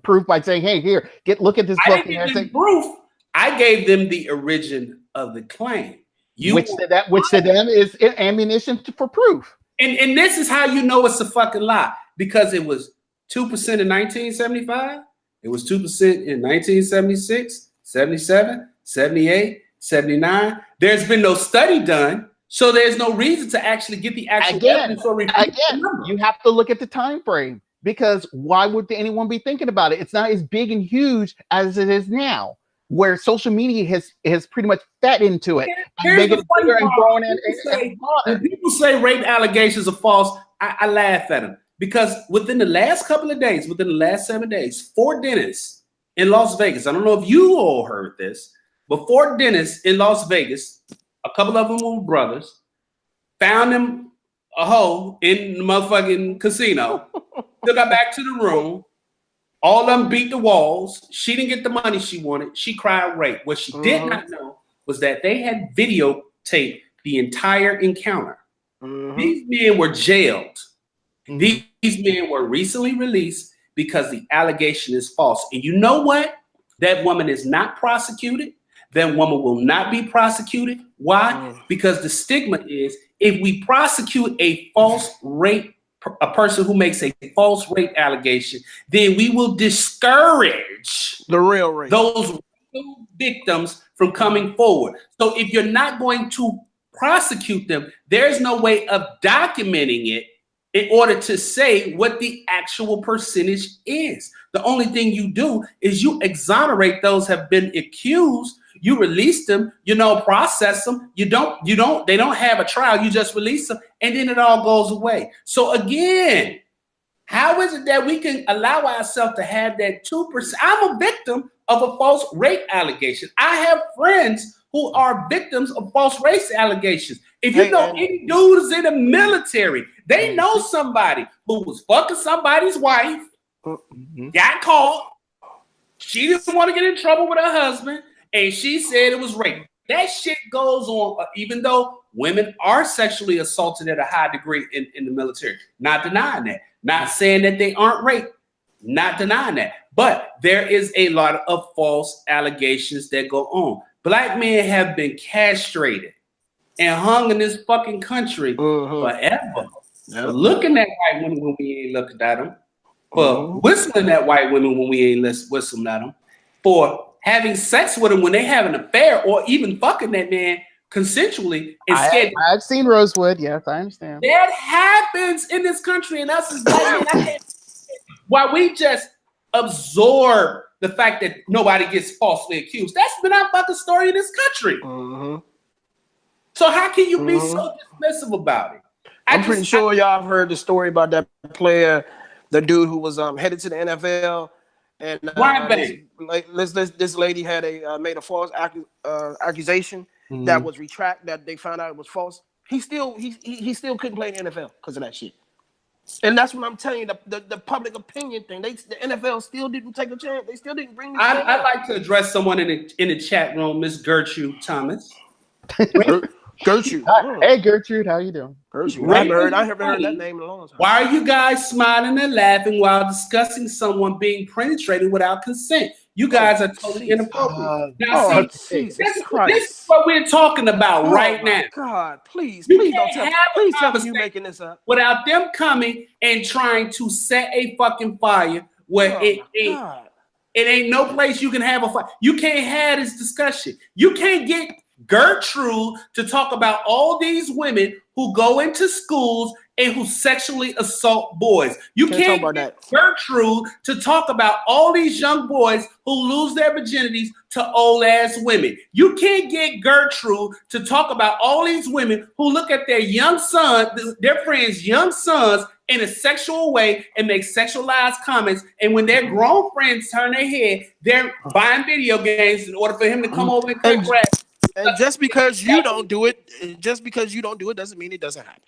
proof by saying, "Hey, here, look at this book." Proof. I gave them the origin of the claim. Which to them is ammunition for proof. And this is how you know it's a fucking lie, because it was 2% in 1975, it was 2% in 1976, 77, 78, 79. There's been no study done, so there's no reason to actually get the actual evidence or you have to look at the time frame, because why would anyone be thinking about it? It's not as big and huge as it is now. where social media has pretty much fed into it. Here's Making the it funny bigger and part. growing and When people say rape allegations are false, I laugh at them because within the last couple of days, within the last 7 days, 4 dentists in Las Vegas. I don't know if you all heard this, but 4 dentists in Las Vegas, a couple of them were brothers, found them a hoe in the motherfucking casino. Still got back to the room. All of them beat the walls. She didn't get the money she wanted. She cried rape. What she did not know was that they had videotaped the entire encounter. These men were jailed. These men were recently released because the allegation is false. And you know what? That woman is not prosecuted. That woman will not be prosecuted. Why? Because the stigma is if we prosecute a false rape, a person who makes a false rape allegation, then we will discourage the real rape, those real victims from coming forward. So if you're not going to prosecute them, there's no way of documenting it in order to say what the actual percentage is. The only thing you do is you exonerate those have been accused. You release them, process them. They don't have a trial. You just release them and then it all goes away. So again, how is it that we can allow ourselves to have that 2%? I'm a victim of a false rape allegation. I have friends who are victims of false rape allegations. If you know any dudes in the military, they know somebody who was fucking somebody's wife, got caught. She didn't want to get in trouble with her husband, and she said it was rape. That shit goes on, even though women are sexually assaulted at a high degree in the military. Not denying that. Not saying that they aren't raped. Not denying that. But there is a lot of false allegations that go on. Black men have been castrated and hung in this fucking country forever. For looking at white women when we ain't looking at them. For whistling at white women when we ain't whistling at them. For having sex with them when they have an affair or even fucking that man consensually. I've seen Rosewood. Yes, I understand. That happens in this country, and us as black men, while we just absorb the fact that nobody gets falsely accused. That's been our fucking story in this country. So how can you be so dismissive about it? I'm pretty sure y'all have heard the story about that player, the dude who was headed to the NFL, and this lady had made a false accusation that was retracted, that they found out it was false. He still couldn't play in the NFL because of that shit. And that's what I'm telling you, the public opinion thing. The NFL still didn't take a chance. They still didn't bring. I'd like to address someone in the chat room, Miss Gertrude Thomas. Gertrude. Hey Gertrude, how you doing? Gertrude. I haven't heard that name in a long time. Why are you guys smiling and laughing while discussing someone being penetrated without consent? You guys are totally inappropriate. Now, this is what we're talking about right now. God, please don't tell me you're making this up. Without them coming and trying to set a fucking fire where it ain't no place you can have a fire. You can't have this discussion. You can't get Gertrude to talk about all these women who go into schools and who sexually assault boys. You can't get Gertrude to talk about all these young boys who lose their virginities to old ass women. You can't get Gertrude to talk about all these women who look at their young son, their friends' young sons in a sexual way and make sexualized comments. And when their grown friends turn their head, they're buying video games in order for him to come over and take rap. And just because you don't do it doesn't mean it doesn't happen.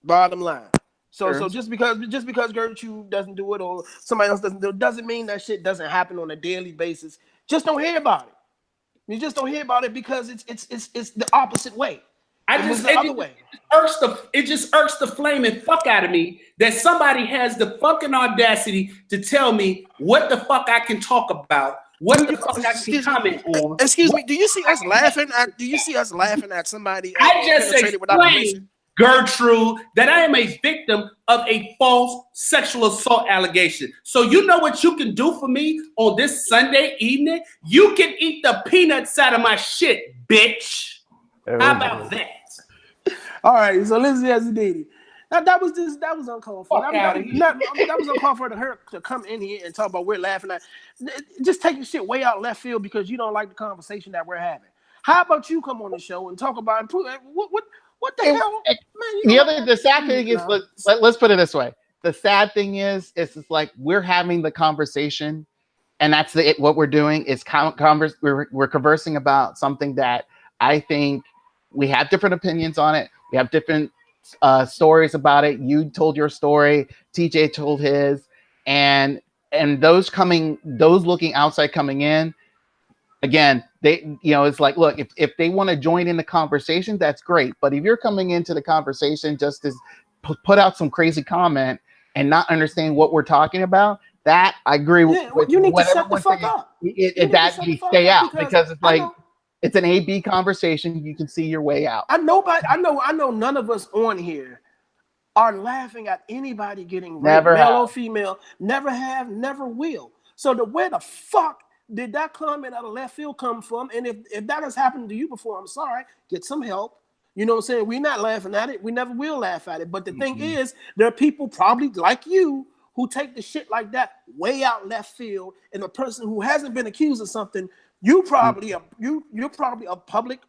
Bottom line. So just because Gertrude doesn't do it or somebody else doesn't do it doesn't mean that shit doesn't happen on a daily basis. Just don't hear about it. You just don't hear about it because it's the opposite way. It just irks the flaming fuck out of me that somebody has the fucking audacity to tell me what the fuck I can talk about. What the fuck I can comment on? Excuse me. Do you see us laughing at somebody? I just explained, Gertrude, that I am a victim of a false sexual assault allegation. So you know what you can do for me on this Sunday evening? You can eat the peanuts out of my shit, bitch. How about that? All right. So listen, Yazidini. That was uncalled for. Fuck That outta was here. that was uncalled for her to come in here and talk about we're laughing at. Just taking shit way out left field because you don't like the conversation that we're having. How about you come on the show and talk about what the hell, man? The sad thing is, let's put it this way. The sad thing is it's like we're having the conversation, and that's what we're doing is we're conversing about something that I think we have different opinions on it. We have different stories about it. You told your story, TJ told his, and those looking outside coming in, again, it's like, look, if they want to join in the conversation, that's great. But if you're coming into the conversation just to put out some crazy comment and not understand what we're talking about, that I agree with. You need to shut the fuck up. Stay out because it's like it's an A/B conversation. You can see your way out. I know none of us on here are laughing at anybody getting raped, Never male have. or female. Never have, never will. So where the fuck did that comment out of left field come from? And if that has happened to you before, I'm sorry, get some help. You know what I'm saying? We're not laughing at it. We never will laugh at it. But the thing is, there are people probably like you who take the shit like that way out left field, and the person who hasn't been accused of something, you're probably a public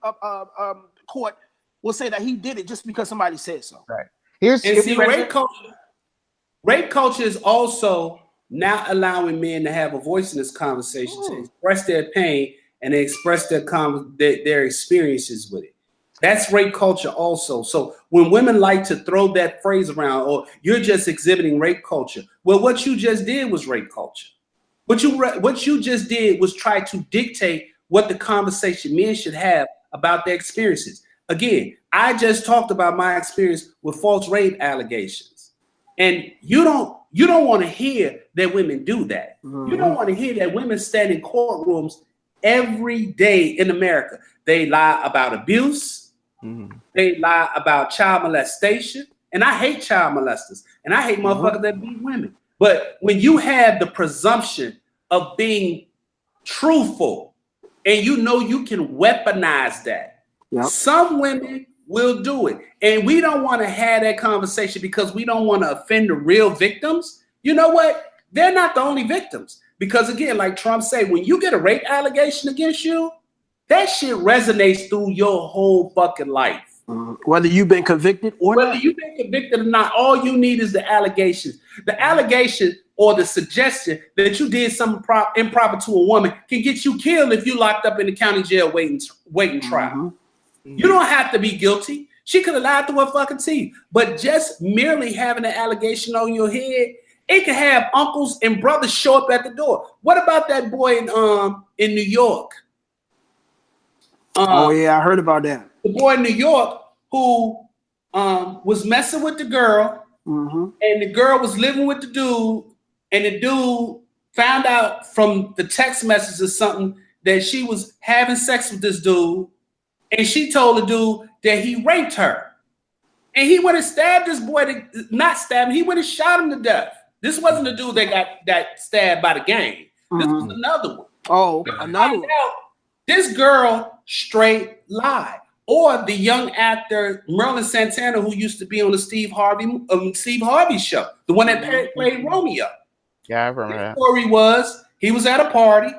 court will say that he did it just because somebody said so. Right. Rape culture is also not allowing men to have a voice in this conversation to express their pain and they express their experiences with it. That's rape culture also. So when women like to throw that phrase around, or you're just exhibiting rape culture, well, what you just did was rape culture. What you just did was try to dictate what the conversation men should have about their experiences. Again, I just talked about my experience with false rape allegations, and you don't want to hear that women do that. You don't want to hear that women stand in courtrooms every day in America. They lie about abuse. They lie about child molestation. And I hate child molesters. And I hate motherfuckers that beat women. But when you have the presumption of being truthful and you know you can weaponize that, some women will do it. And we don't want to have that conversation because we don't want to offend the real victims. You know what? They're not the only victims. Because again, like Trump said, when you get a rape allegation against you, that shit resonates through your whole fucking life. Whether you've been convicted or not. Whether you've been convicted or not, all you need is the allegations. The allegation or the suggestion that you did something improper to a woman can get you killed if you locked up in the county jail waiting trial. You don't have to be guilty. She could have lied through her fucking teeth. But just merely having an allegation on your head, it can have uncles and brothers show up at the door. What about that boy in New York? Oh yeah, I heard about that. The boy in New York who was messing with the girl, and the girl was living with the dude, and the dude found out from the text message or something that she was having sex with this dude, and she told the dude that he raped her. And he went and stabbed this boy, not stabbed him, he went and shot him to death. This wasn't the dude that got stabbed by the gang. This was another one. Oh, another one. This girl straight lied. Or the young actor Merlin Santana, who used to be on the Steve Harvey show, the one that played Romeo. Yeah, I remember that. The story was he was at a party.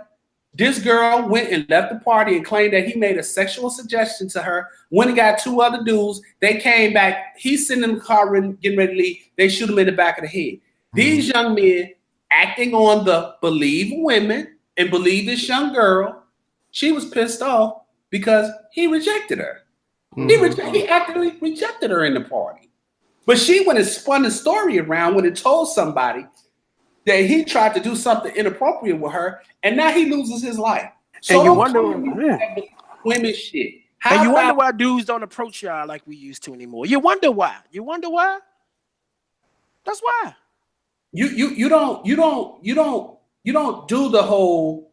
This girl went and left the party and claimed that he made a sexual suggestion to her. Went and got two other dudes. They came back. He's sitting in the car getting ready to leave. They shoot him in the back of the head. These young men acting on the believe women and believe this young girl. She was pissed off because he rejected her. He actively rejected her in the party. But she went and spun the story around when it told somebody that he tried to do something inappropriate with her, and now he loses his life. So and you wonder, women shit. And you wonder why dudes don't approach y'all like we used to anymore. You wonder why. That's why. You don't do the whole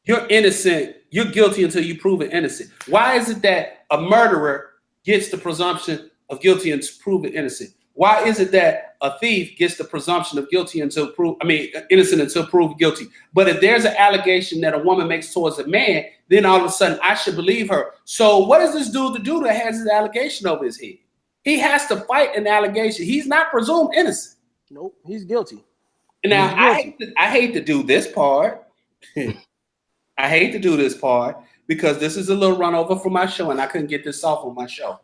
you're innocent, you're guilty until you prove it innocent. Why is it that a murderer gets the presumption of guilty and proven innocent? Why is it that a thief gets the presumption of innocent until proved guilty? But if there's an allegation that a woman makes towards a man, then all of a sudden I should believe her. So what is this dude to do that has his allegation over his head? He has to fight an allegation. He's not presumed innocent. Nope, he's guilty. Now, I hate to do this part. I hate to do this part because this is a little run over for my show and I couldn't get this off on my show.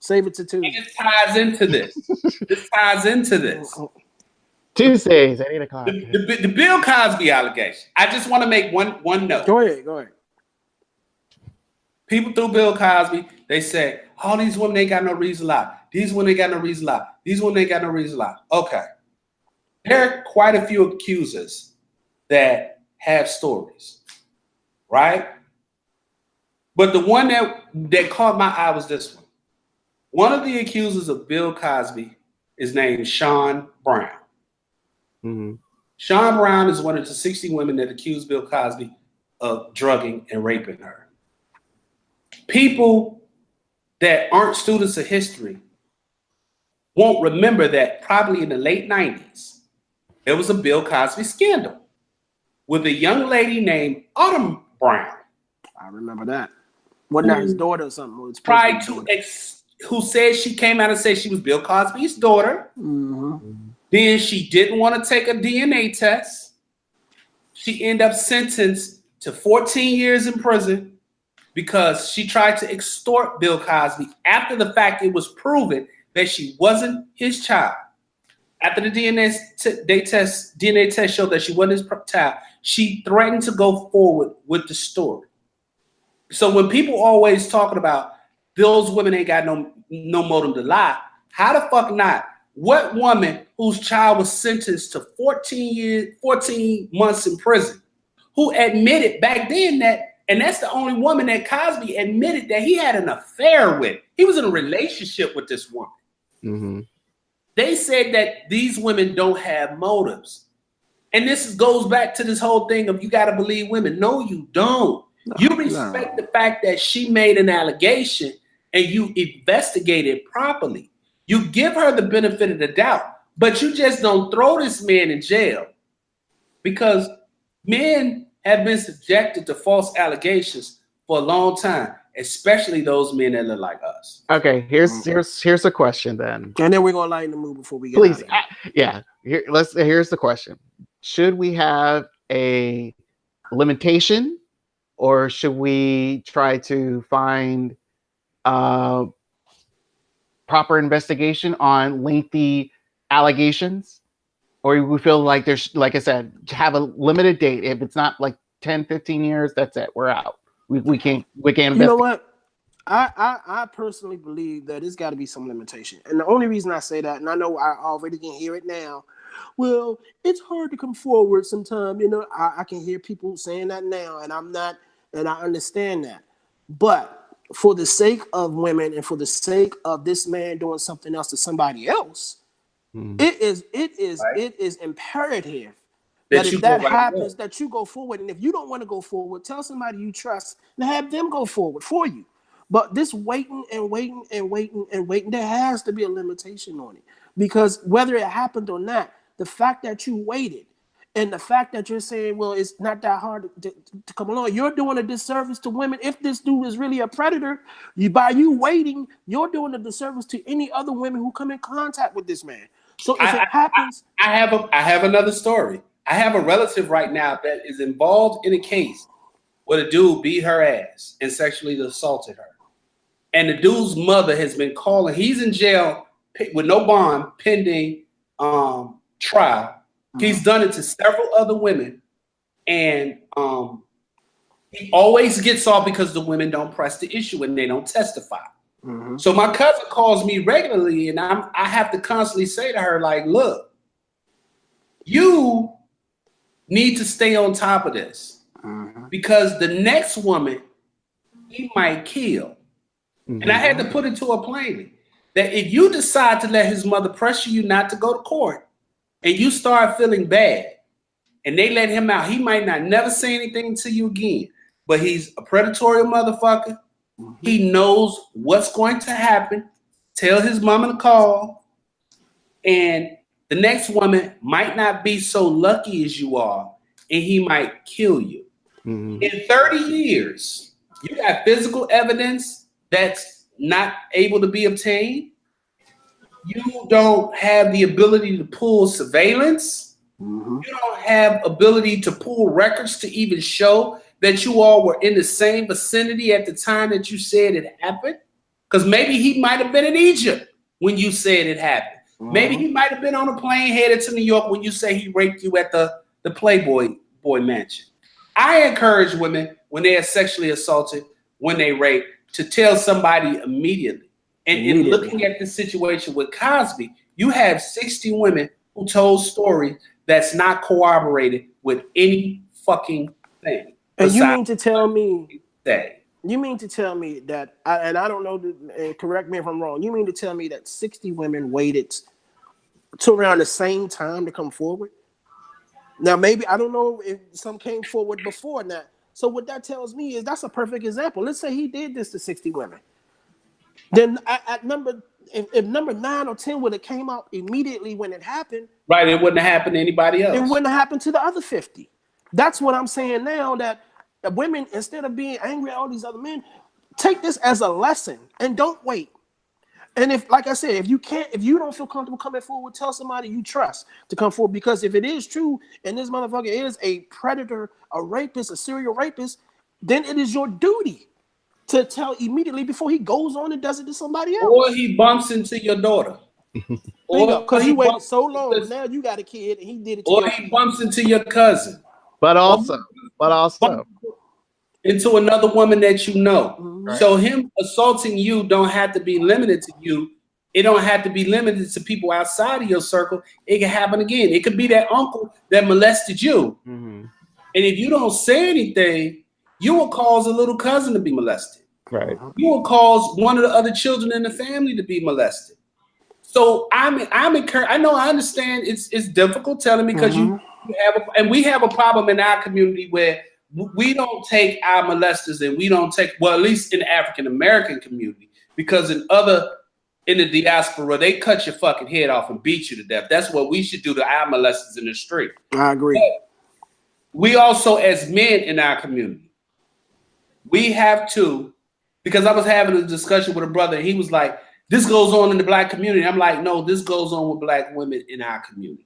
Save it to Tuesday. It ties into this. This ties into this. Tuesdays at 8 o'clock. The Bill Cosby allegation. I just want to make one note. Go ahead. People through Bill Cosby, they say, all these women ain't got no reason to lie. These women ain't got no reason to lie. These women ain't got no reason to lie. Okay. There are quite a few accusers that have stories, right? But the one that caught my eye was this one. One of the accusers of Bill Cosby is named Sean Brown. Mm-hmm. Sean Brown is one of the 60 women that accused Bill Cosby of drugging and raping her. People that aren't students of history won't remember that probably in the late 90s, there was a Bill Cosby scandal with a young lady named Autumn Brown. I remember that. Wasn't that his daughter or something? Who said she came out and said she was Bill Cosby's daughter. Mm-hmm. Then she didn't want to take a DNA test. She ended up sentenced to 14 years in prison because she tried to extort Bill Cosby after the fact it was proven that she wasn't his child. After the DNA test showed that she wasn't his child, she threatened to go forward with the story. So when people always talking about those women ain't got no motive to lie, how the fuck not? What woman whose child was sentenced to 14 months in prison, who admitted back then and that's the only woman that Cosby admitted that he had an affair with. He was in a relationship with this woman. Mm-hmm. They said that these women don't have motives. And this goes back to this whole thing of you got to believe women. No, you don't. You respect the fact that she made an allegation and you investigate it properly. You give her the benefit of the doubt, but you just don't throw this man in jail because men have been subjected to false allegations for a long time, especially those men that look like us. Okay, here's a question then. And then we're gonna lighten the mood before we get Please, out of here. Here's the question: should we have a limitation, or should we try to find proper investigation on lengthy allegations? Or we feel like there's, like I said, have a limited date. If it's not like 10, 15 years, that's it. We're out. We can't investigate. You know what? I personally believe that it's got to be some limitation. And the only reason I say that, and I know I already can hear it now, well, it's hard to come forward sometimes. You know, I can hear people saying that now, and I understand that. But for the sake of women and for the sake of this man doing something else to somebody else, it is imperative that if that happens, that you go forward. And if you don't want to go forward, tell somebody you trust and have them go forward for you. But this waiting, there has to be a limitation on it. Because whether it happened or not, the fact that you waited and the fact that you're saying, well, it's not that hard to come along, you're doing a disservice to women. If this dude is really a predator, by you waiting, you're doing a disservice to any other women who come in contact with this man. So if it happens... I have another story. I have a relative right now that is involved in a case where the dude beat her ass and sexually assaulted her. And the dude's mother has been calling. He's in jail with no bond pending trial. He's done it to several other women. And he always gets off because the women don't press the issue and they don't testify. Mm-hmm. So my cousin calls me regularly and I have to constantly say to her, like, look, you need to stay on top of this because the next woman he might kill. Mm-hmm. And I had to put it to her plainly that if you decide to let his mother pressure you not to go to court and you start feeling bad and they let him out, he might not never say anything to you again, but he's a predatory motherfucker. Mm-hmm. He knows what's going to happen. Tell his mama to call. And the next woman might not be so lucky as you are, and he might kill you. Mm-hmm. In 30 years, you got physical evidence that's not able to be obtained. You don't have the ability to pull surveillance. You don't have ability to pull records to even show that you all were in the same vicinity at the time that you said it happened. Because maybe he might have been in Egypt when you said it happened. Maybe he might have been on a plane headed to New York when you say he raped you at the Playboy Mansion. I encourage women when they are sexually assaulted, when they rape, to tell somebody immediately. And in looking at the situation with Cosby, you have 60 women who told stories that's not corroborated with any fucking thing. And you mean to tell me that? You mean to tell me that, and I don't know, and correct me if I'm wrong, you mean to tell me that 60 women waited to around the same time to come forward? Now, maybe, I don't know if some came forward before that. So what that tells me is that's a perfect example. Let's say he did this to 60 women. Then if number 9 or 10 would have came out immediately when it happened, right, it wouldn't have happened to anybody else. It wouldn't have happened to the other 50. That's what I'm saying now, that women, instead of being angry at all these other men, take this as a lesson and don't wait. And if, like I said, if you don't feel comfortable coming forward, tell somebody you trust to come forward. Because if it is true and this motherfucker is a predator, a rapist, a serial rapist, then it is your duty to tell immediately before he goes on and does it to somebody else. Or he bumps into your daughter. Because you waited so long, now you got a kid and he did it to or he bumps into your cousin. But also into another woman that you know. So him assaulting you don't have to be limited to you. It don't have to be limited to people outside of your circle. It can happen again. It could be that uncle that molested you. And if you don't say anything, you will cause a little cousin to be molested. Right. You will cause one of the other children in the family to be molested. So I'm encouraged. I know, I understand it's difficult telling me, because you have we have a problem in our community where we don't take our molesters, and we don't take, well, at least in the African American community, because in the diaspora, they cut your fucking head off and beat you to death. That's what we should do to our molesters in the street. I agree. But we also, as men in our community, we have to, because I was having a discussion with a brother, and he was like, this goes on in the black community. I'm like, no, this goes on with black women in our community.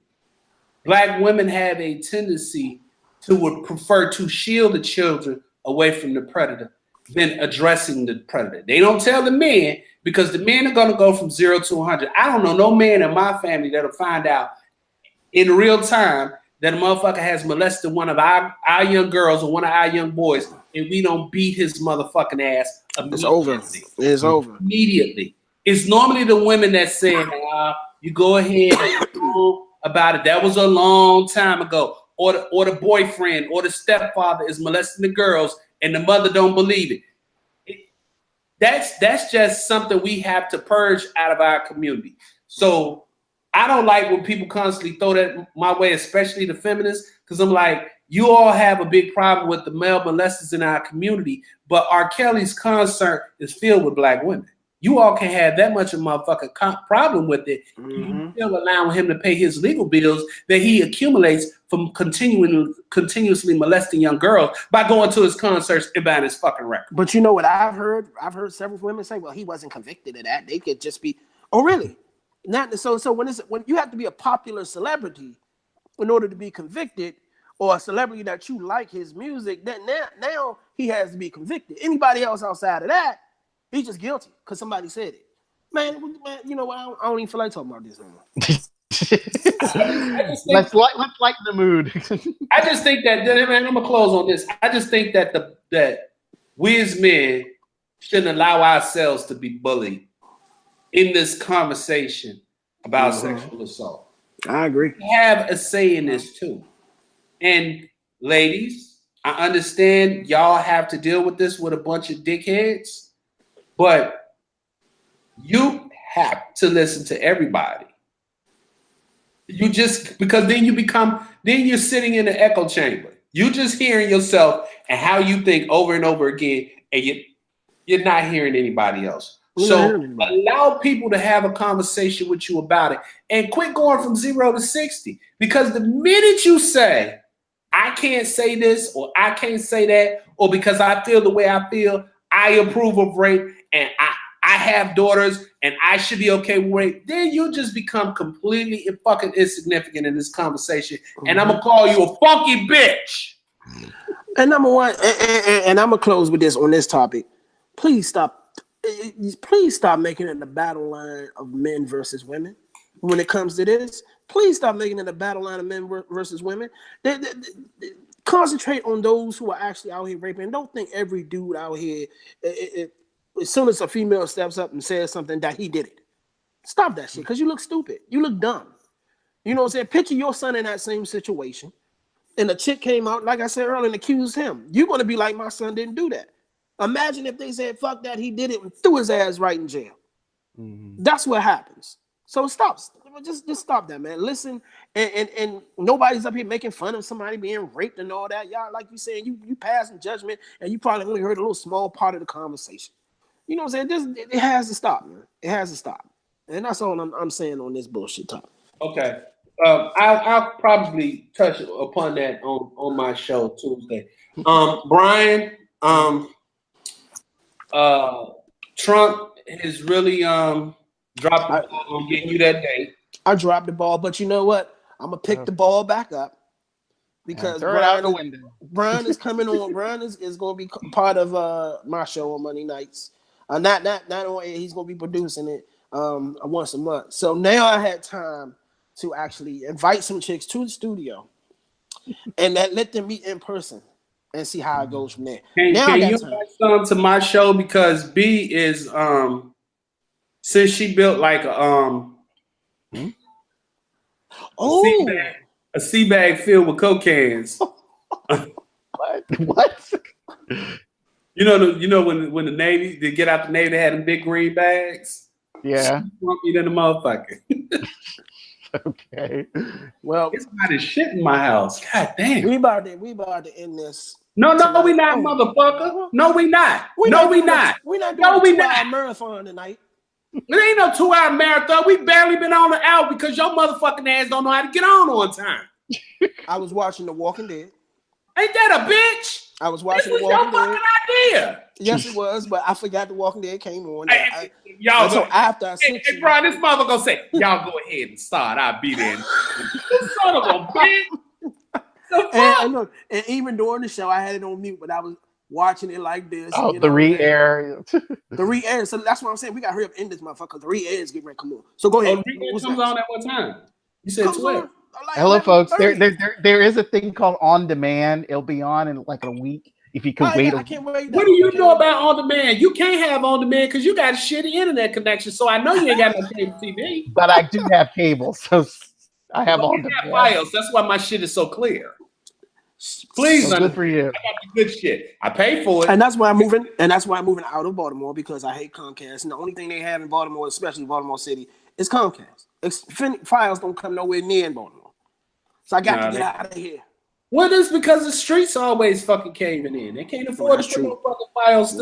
Black women have a tendency to would prefer to shield the children away from the predator than addressing the predator. They don't tell the men, because the men are going to go from 0 to 100. I don't know no man in my family that'll find out in real time that a motherfucker has molested one of our young girls or one of our young boys, and we don't beat his motherfucking ass immediately. It's over. It's over. Immediately. It's normally the women that say, you go ahead and talk about it. That was a long time ago. Or the boyfriend or the stepfather is molesting the girls and the mother don't believe it. That's just something we have to purge out of our community. So I don't like when people constantly throw that my way, especially the feminists, because I'm like, you all have a big problem with the male molesters in our community, but R. Kelly's concert is filled with black women. You all can have that much of a motherfucking problem with it. You still allowing him to pay his legal bills that he accumulates from continuously molesting young girls by going to his concerts and buying his fucking record. But you know what I've heard? I've heard several women say, well, he wasn't convicted of that. They could just be, oh, really? Not so when you have to be a popular celebrity in order to be convicted, or a celebrity that you like his music, then now he has to be convicted. Anybody else outside of that, he's just guilty because somebody said it. Man, you know what? I don't even feel like talking about this anymore. Let's lighten the mood. I just think that, man, I'm gonna close on this. I just think that that we as men shouldn't allow ourselves to be bullied in this conversation about sexual assault. I agree. We have a say in this too. And ladies, I understand y'all have to deal with this with a bunch of dickheads, but you have to listen to everybody. You just, because then you're sitting in an echo chamber. You just hearing yourself and how you think over and over again, and you're not hearing anybody else. So allow people to have a conversation with you about it, and quit going from 0 to 60. Because the minute you say, I can't say this, or I can't say that, or because I feel the way I feel, I approve of rape, and I I have daughters and I should be okay with it, then you just become completely fucking insignificant in this conversation. And I'm gonna call you a funky bitch. And number one, and I'm gonna close with this on this topic. Please stop making it the battle line of men versus women. When it comes to this, please stop making it a battle line of men versus women. Concentrate on those who are actually out here raping. Don't think every dude out here, as soon as a female steps up and says something, that he did it. Stop that shit, because you look stupid. You look dumb. You know what I'm saying? Picture your son in that same situation, and a chick came out, like I said earlier, and accused him. You're going to be like, my son didn't do that. Imagine if they said, fuck that, he did it, and threw his ass right in jail. Mm-hmm. That's what happens. So stop. Just stop that, man. Listen, and nobody's up here making fun of somebody being raped and all that. Y'all, like you saying, you passing judgment, and you probably only heard a little small part of the conversation. You know what I'm saying? It has to stop, man. It has to stop. And that's all I'm saying on this bullshit topic. Okay. I'll probably touch upon that on my show Tuesday. Brian, Trump has really dropped the ball on getting you that date. I dropped the ball, but you know what? I'm gonna pick the ball back up because Brian is coming on. Brian is going to be part of my show on Monday nights. Not on air. He's going to be producing it once a month. So now I had time to actually invite some chicks to the studio and let them meet in person and see how it goes from there. Can you invite some to my show, because B is since she built like a sea bag filled with Coke cans. What? You know when the Navy, they get out the Navy, they had them big green bags. Yeah. You than the motherfucker. Okay. Well, it's not as shit in my house. God damn. We about to end this. No, we not, motherfucker. No, we not. We're not doing a 2-hour marathon tonight. It ain't no 2-hour marathon. We barely been on the hour because your motherfucking ass don't know how to get on time. I was watching The Walking Dead. Ain't that a bitch? I was watching The Walking Dead. This was your fucking idea. Yes, it was, but I forgot The Walking Dead came on. Y'all go. After I hey, Brian, this mother gonna say, y'all go ahead and start. I'll be there. Son of a bitch. And look, and even during the show, I had it on mute, but I was watching it like this. Oh, the re-air. The re-air. So that's what I'm saying. We got to hurry up and end this motherfucker. The re-air is getting ready to come on. So go ahead. Oh, re-air comes on at what time? You said 12. Hello, folks. There is a thing called on demand. It'll be on in like a week. If you can wait. I can't wait. What do you know about on demand? You can't have on demand because you got a shitty internet connection. So I know you ain't got no cable TV. But I do have cable, so I have on demand. Files. That's why my shit is so clear. Please, so good for you. I got the good shit. I pay for it, and that's why I'm moving. And that's why I'm moving out of Baltimore, because I hate Comcast. And the only thing they have in Baltimore, especially Baltimore City, is Comcast. Files don't come nowhere near in Baltimore, so I got to get out of here. Well, it's because the streets always fucking caving in. They can't afford to put no fucking files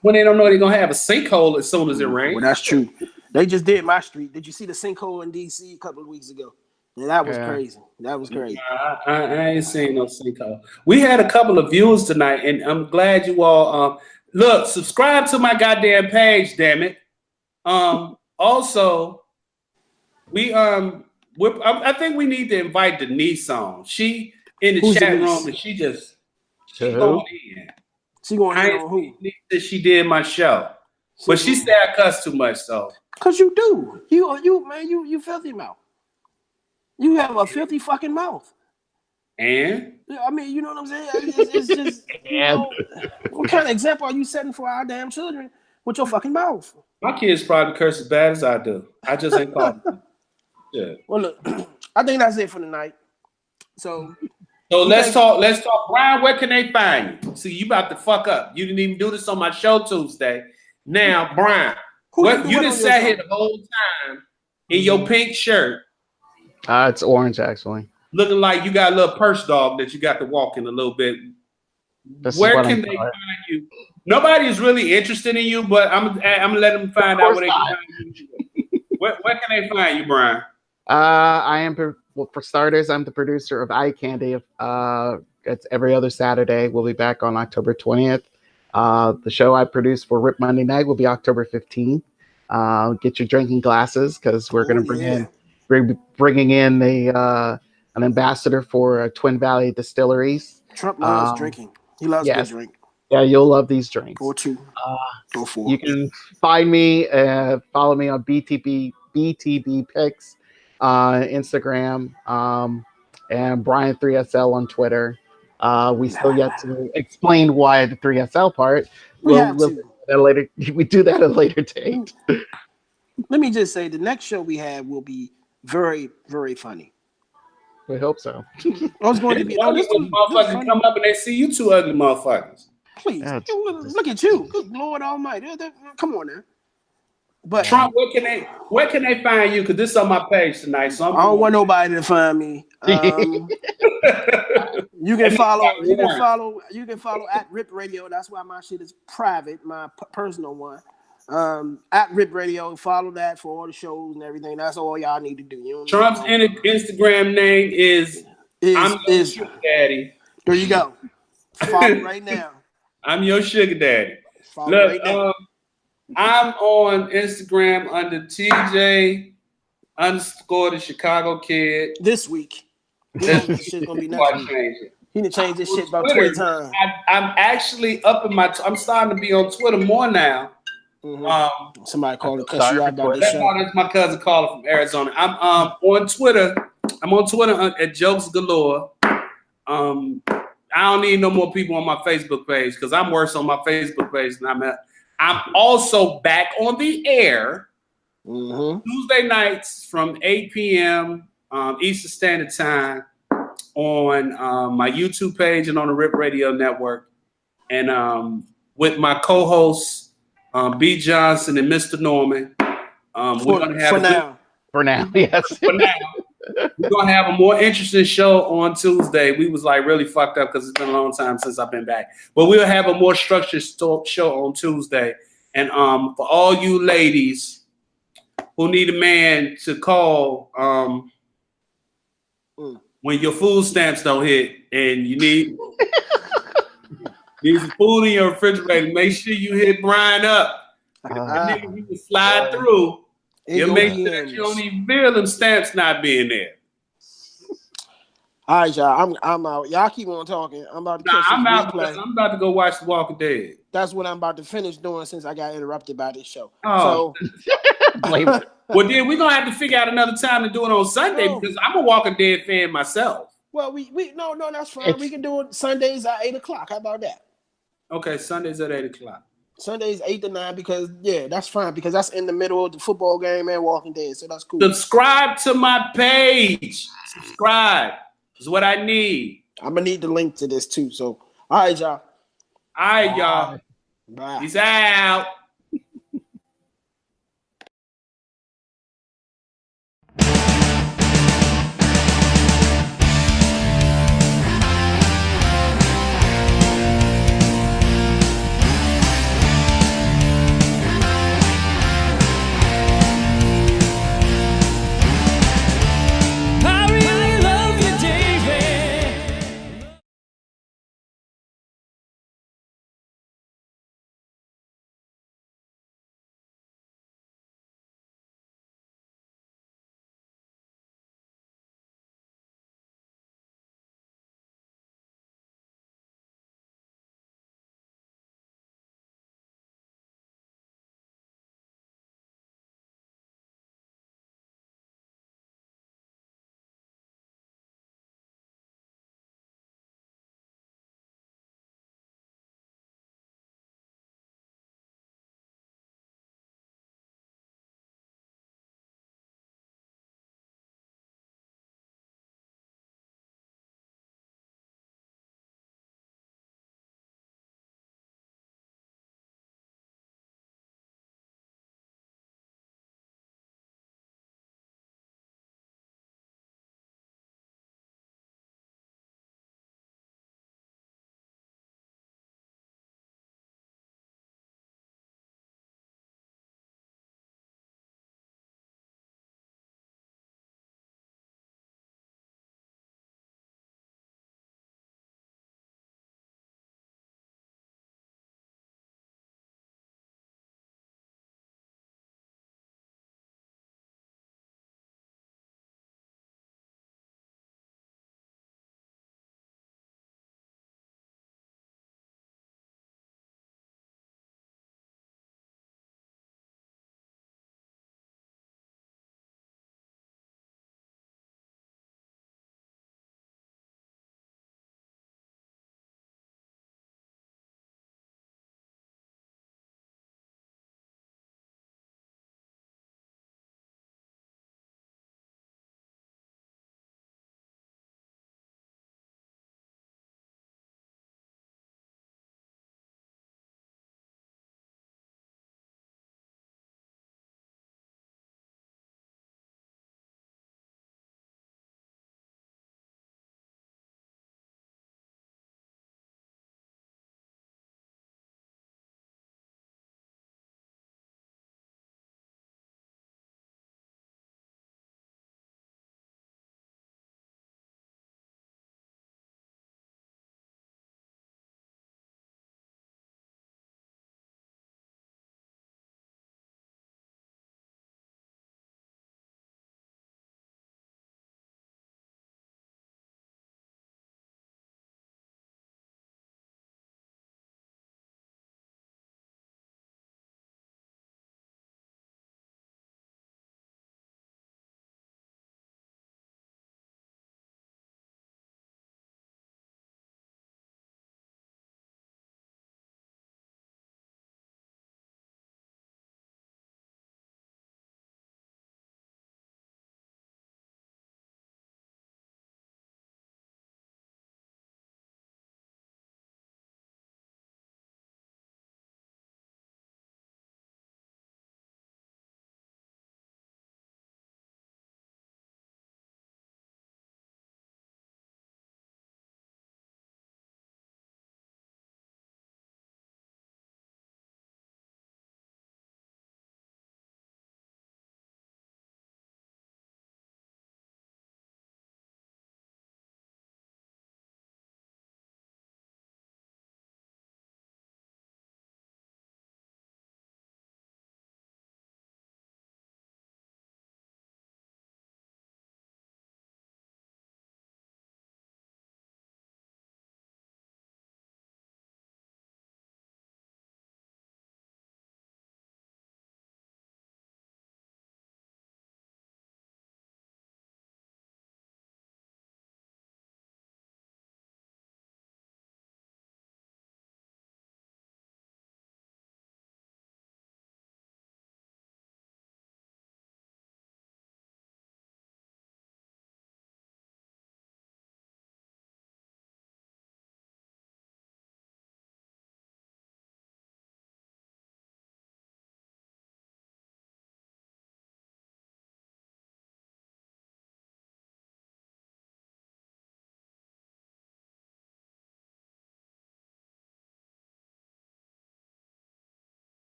when they don't know they're gonna have a sinkhole as soon as it rains. Well, that's true. They just did my street. Did you see the sinkhole in DC a couple of weeks ago? Yeah, that was crazy. That was crazy. I ain't seen no sinkhole. We had a couple of views tonight, and I'm glad you all look. Subscribe to my goddamn page, damn it. Also, I think we need to invite Denise on. She in the chat room, and she going in. She going in on who? That she did my show, but she said I cuss too much, so. Cause you do. You filthy mouth. You have a filthy fucking mouth. And? I mean, you know what I'm saying? It's just, what kind of example are you setting for our damn children with your fucking mouth? My kids probably curse as bad as I do. I just ain't caught them. Yeah. Well, look, I think that's it for tonight. So let's talk. Brian, where can they find you? See, you about to fuck up. You didn't even do this on my show Tuesday. Now, Brian, you just sat here the whole time in your pink shirt. It's orange, actually. Looking like you got a little purse dog that you got to walk in a little bit. Where can they find you? Nobody is really interested in you, but I'm gonna let them find out where they can find you. Where can they find you, Brian? I am, for starters, I'm the producer of Eye Candy. It's every other Saturday. We'll be back on October 20th. The show I produced for Rip Monday Night will be October 15th. Get your drinking glasses because we're going to bringing in an ambassador for Twin Valley Distilleries. Trump loves drinking. He loves a good drink. Yeah, you'll love these drinks. Or two. Or four. You can find me, follow me on BTB Pics, Instagram, and Brian3SL on Twitter. We still yet to explain why the 3SL part. We have to. We do that at a later date. Let me just say, the next show we have will be very, very funny. We hope so. I was going to be. This motherfuckers come up and they see you two ugly motherfuckers. Please, look at you. Good Lord Almighty. Come on now. But Trump, where can they find you? Because this is on my page tonight. So I don't want nobody to find me. You can follow at Rip Radio. That's why my shit is private, my personal one. At Rip Radio, follow that for all the shows and everything. That's all y'all need to do. Trump's Instagram name is I'm your sugar daddy. There you go. Follow right now. I'm your sugar daddy. Follow Look, right now. I'm on Instagram under TJ_ the Chicago Kid. This week. This shit's gonna be next week. He done changed this shit about 20 times. I'm actually up in I'm starting to be on Twitter more now. Mm-hmm. Somebody called to cuss you out about this show. That's my cousin calling from Arizona. I'm on Twitter. I'm on Twitter at Jokes Galore. I don't need no more people on my Facebook page because I'm worse on my Facebook page than I'm at. I'm also back on the air Tuesday nights from 8 p.m. Eastern Standard Time on my YouTube page and on the Rip Radio Network, and with my co-hosts B. Johnson and Mr. Norman. We're gonna have for now, yes. For now, we're gonna have a more interesting show on Tuesday. We was like really fucked up because it's been a long time since I've been back, but we'll have a more structured show on Tuesday. And for all you ladies who need a man to call when your food stamps don't hit and you need some food in your refrigerator, make sure you hit Brian up. Nigga, you can slide through. You'll make sure that you don't even feel them stamps not being there. All right, y'all. I'm out. Y'all keep on talking. I'm about to I'm out because I'm about to go watch The Walking Dead. That's what I'm about to finish doing since I got interrupted by this show. Oh. So well, then we're gonna have to figure out another time to do it on Sunday because I'm a Walking Dead fan myself. Well, we no, that's fine. We can do it Sundays at 8:00. How about that? Okay, Sundays at 8:00. Sundays 8 to 9 because that's fine because that's in the middle of the football game and Walking Dead, so that's cool. Subscribe to my page. Subscribe is what I need. I'm gonna need the link to this too. So, all right, y'all. All right, y'all. Bye. Peace out.